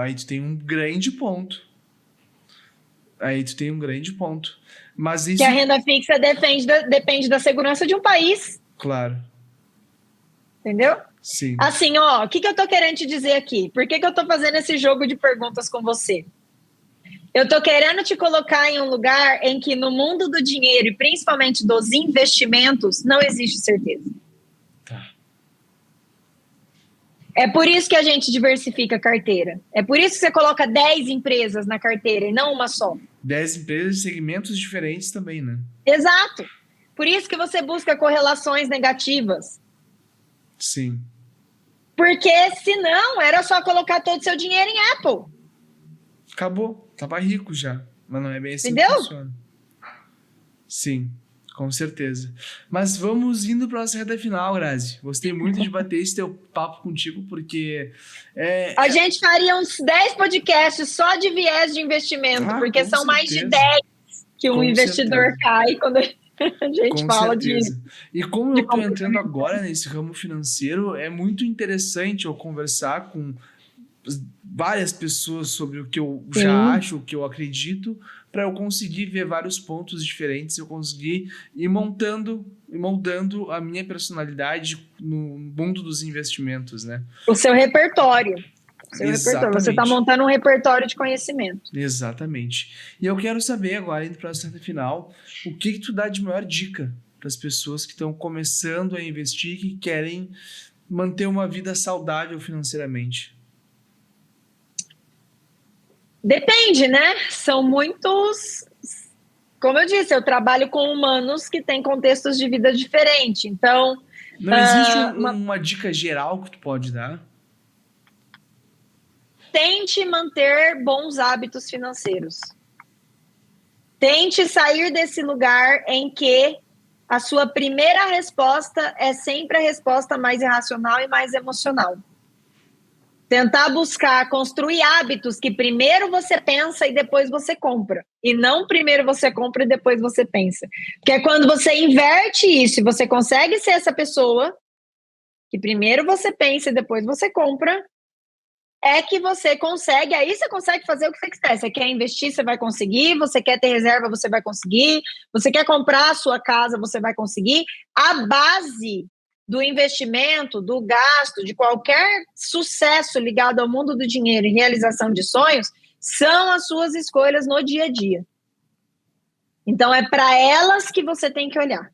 Speaker 1: Aí tu tem um grande ponto. Mas isso...
Speaker 2: Que a renda fixa depende da segurança de um país.
Speaker 1: Claro.
Speaker 2: Entendeu?
Speaker 1: Sim.
Speaker 2: Assim, o que eu tô querendo te dizer aqui? Por que eu tô fazendo esse jogo de perguntas com você? Eu tô querendo te colocar em um lugar em que no mundo do dinheiro e principalmente dos investimentos não existe certeza.
Speaker 1: Tá.
Speaker 2: É por isso que a gente diversifica a carteira. É por isso que você coloca 10 empresas na carteira e não uma só. 10
Speaker 1: empresas de segmentos diferentes também, né?
Speaker 2: Exato. Por isso que você busca correlações negativas.
Speaker 1: Sim.
Speaker 2: Porque senão era só colocar todo o seu dinheiro em Apple.
Speaker 1: Acabou. Tava rico já. Mas não é bem assim.
Speaker 2: Entendeu?
Speaker 1: Que funciona. Sim. Com certeza. Mas vamos indo para a nossa reta final, Grazi. Gostei muito de bater esse teu papo contigo, porque...
Speaker 2: A gente faria uns 10 podcasts só de viés de investimento, porque são mais de 10 que um investidor cai quando a gente fala disso.
Speaker 1: E como eu estou entrando agora nesse ramo financeiro, é muito interessante eu conversar com várias pessoas sobre o que eu já acho, o que eu acredito, para eu conseguir ver vários pontos diferentes, eu conseguir ir moldando a minha personalidade no mundo dos investimentos, né? O seu repertório. Você está montando um repertório de conhecimento. Exatamente. E eu quero saber agora, indo para a reta final, o que tu dá de maior dica para as pessoas que estão começando a investir, que querem manter uma vida saudável financeiramente? Depende, né? São muitos... Como eu disse, eu trabalho com humanos que têm contextos de vida diferentes. Então... Não existe uma dica geral que tu pode dar? Tente manter bons hábitos financeiros. Tente sair desse lugar em que a sua primeira resposta é sempre a resposta mais irracional e mais emocional.
Speaker 2: Tentar buscar, construir hábitos que primeiro você pensa e depois você compra. E não primeiro você compra e depois você pensa. Porque é quando você inverte isso e você consegue ser essa pessoa que primeiro você pensa e depois você compra, é que você consegue, aí você consegue fazer o que você quiser. Você quer investir, você vai conseguir. Você quer ter reserva, você vai conseguir. Você quer comprar a sua casa, você vai conseguir. A base do investimento, do gasto, de qualquer sucesso ligado ao mundo do dinheiro e realização de sonhos, são as suas escolhas no dia a dia. Então, é para elas que você tem que olhar.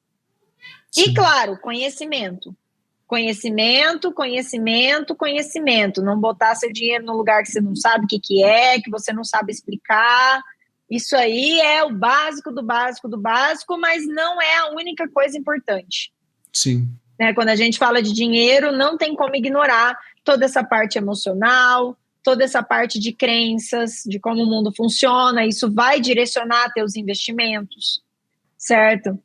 Speaker 2: Sim. E, claro, conhecimento. Conhecimento, conhecimento, conhecimento. Não botar seu dinheiro num lugar que você não sabe o que é, que você não sabe explicar. Isso aí é o básico do básico do básico, mas não é a única coisa importante.
Speaker 1: Sim.
Speaker 2: Quando a gente fala de dinheiro, não tem como ignorar toda essa parte emocional, toda essa parte de crenças, de como o mundo funciona. Isso vai direcionar teus investimentos, certo?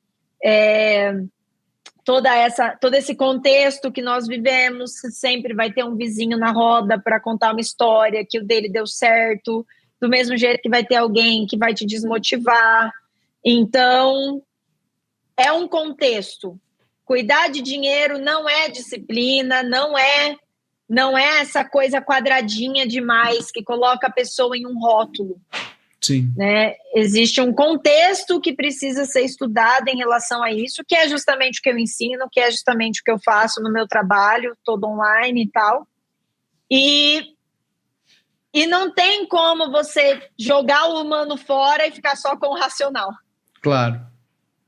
Speaker 2: Todo esse contexto que nós vivemos, sempre vai ter um vizinho na roda para contar uma história que o dele deu certo, do mesmo jeito que vai ter alguém que vai te desmotivar. Então, é um contexto. Cuidar de dinheiro não é disciplina, não é essa coisa quadradinha demais que coloca a pessoa em um rótulo.
Speaker 1: Sim.
Speaker 2: Né? Existe um contexto que precisa ser estudado em relação a isso, que é justamente o que eu ensino, que é justamente o que eu faço no meu trabalho, todo online e tal. E não tem como você jogar o humano fora e ficar só com o racional.
Speaker 1: Claro.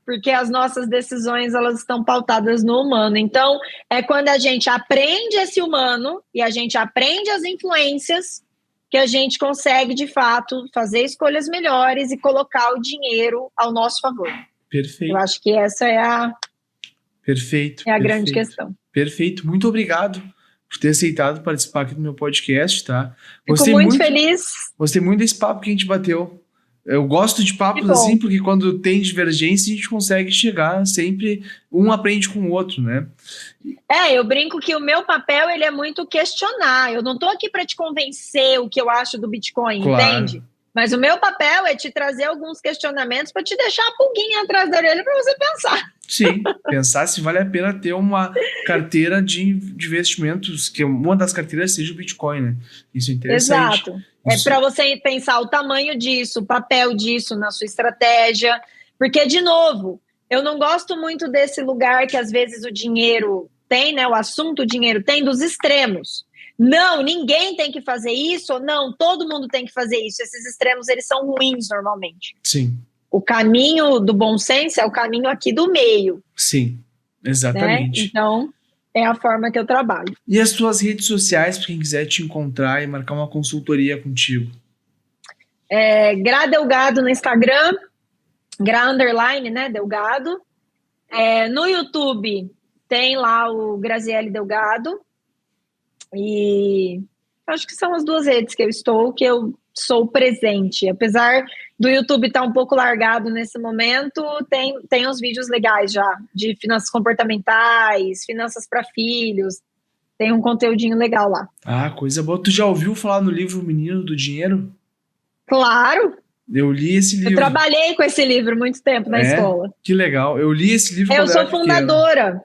Speaker 2: Porque as nossas decisões, elas estão pautadas no humano. Então, é quando a gente aprende esse humano e a gente aprende as influências que a gente consegue, de fato, fazer escolhas melhores e colocar o dinheiro ao nosso favor.
Speaker 1: Perfeito.
Speaker 2: Eu acho que essa é a grande questão.
Speaker 1: Perfeito. Muito obrigado por ter aceitado participar aqui do meu podcast, tá?
Speaker 2: Fico muito feliz.
Speaker 1: Gostei muito desse papo que a gente bateu. Eu gosto de papos assim, porque quando tem divergência, a gente consegue chegar sempre, um aprende com o outro, né?
Speaker 2: Eu brinco que o meu papel, ele é muito questionar. Eu não tô aqui para te convencer o que eu acho do Bitcoin,
Speaker 1: claro.
Speaker 2: Entende? Mas o meu papel é te trazer alguns questionamentos para te deixar a pulguinha atrás da orelha para você pensar.
Speaker 1: Sim, pensar se vale a pena ter uma carteira de investimentos, que uma das carteiras seja o Bitcoin, né? Isso é interessante.
Speaker 2: Exato. É para você pensar o tamanho disso, o papel disso na sua estratégia. Porque, de novo, eu não gosto muito desse lugar que às vezes o dinheiro tem, né? O assunto dinheiro tem dos extremos. Não, ninguém tem que fazer isso, ou não, todo mundo tem que fazer isso. Esses extremos, eles são ruins normalmente.
Speaker 1: Sim.
Speaker 2: O caminho do bom senso é o caminho aqui do meio.
Speaker 1: Sim, exatamente.
Speaker 2: Né? Então, é a forma que eu trabalho.
Speaker 1: E as tuas redes sociais, para quem quiser te encontrar e marcar uma consultoria contigo?
Speaker 2: Gra Delgado no Instagram, Gra _ né, Delgado. No YouTube tem lá o Graziele Delgado. E acho que são as duas redes que eu estou, que eu sou presente. Apesar do YouTube estar um pouco largado nesse momento, tem uns vídeos legais já, de finanças comportamentais, finanças para filhos. Tem um conteúdinho legal lá.
Speaker 1: Ah, coisa boa. Tu já ouviu falar no livro O Menino do Dinheiro?
Speaker 2: Claro!
Speaker 1: Eu li esse livro.
Speaker 2: Eu trabalhei com esse livro muito tempo na escola.
Speaker 1: Que legal. Eu li esse livro
Speaker 2: quando eu era fundadora.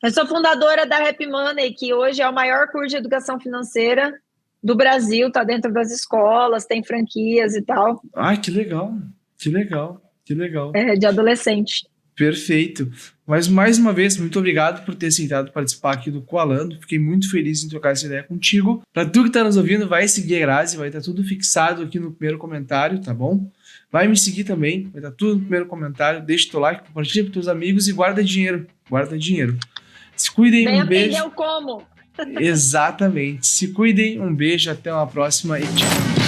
Speaker 2: Eu sou fundadora da Happy Money, que hoje é o maior curso de educação financeira do Brasil, está dentro das escolas, tem franquias e tal.
Speaker 1: Ah, que legal, que legal, que legal.
Speaker 2: De adolescente.
Speaker 1: Perfeito. Mas, mais uma vez, muito obrigado por ter aceitado participar aqui do Coalando. Fiquei muito feliz em trocar essa ideia contigo. Para tu que está nos ouvindo, vai seguir a Grazi, vai estar tudo fixado aqui no primeiro comentário, tá bom? Vai me seguir também, vai estar tudo no primeiro comentário. Deixa teu like, compartilha com teus amigos e guarda dinheiro. Guarda dinheiro. Se cuidem, um beijo.
Speaker 2: Como.
Speaker 1: Exatamente. Se cuidem, um beijo, até uma próxima e tchau.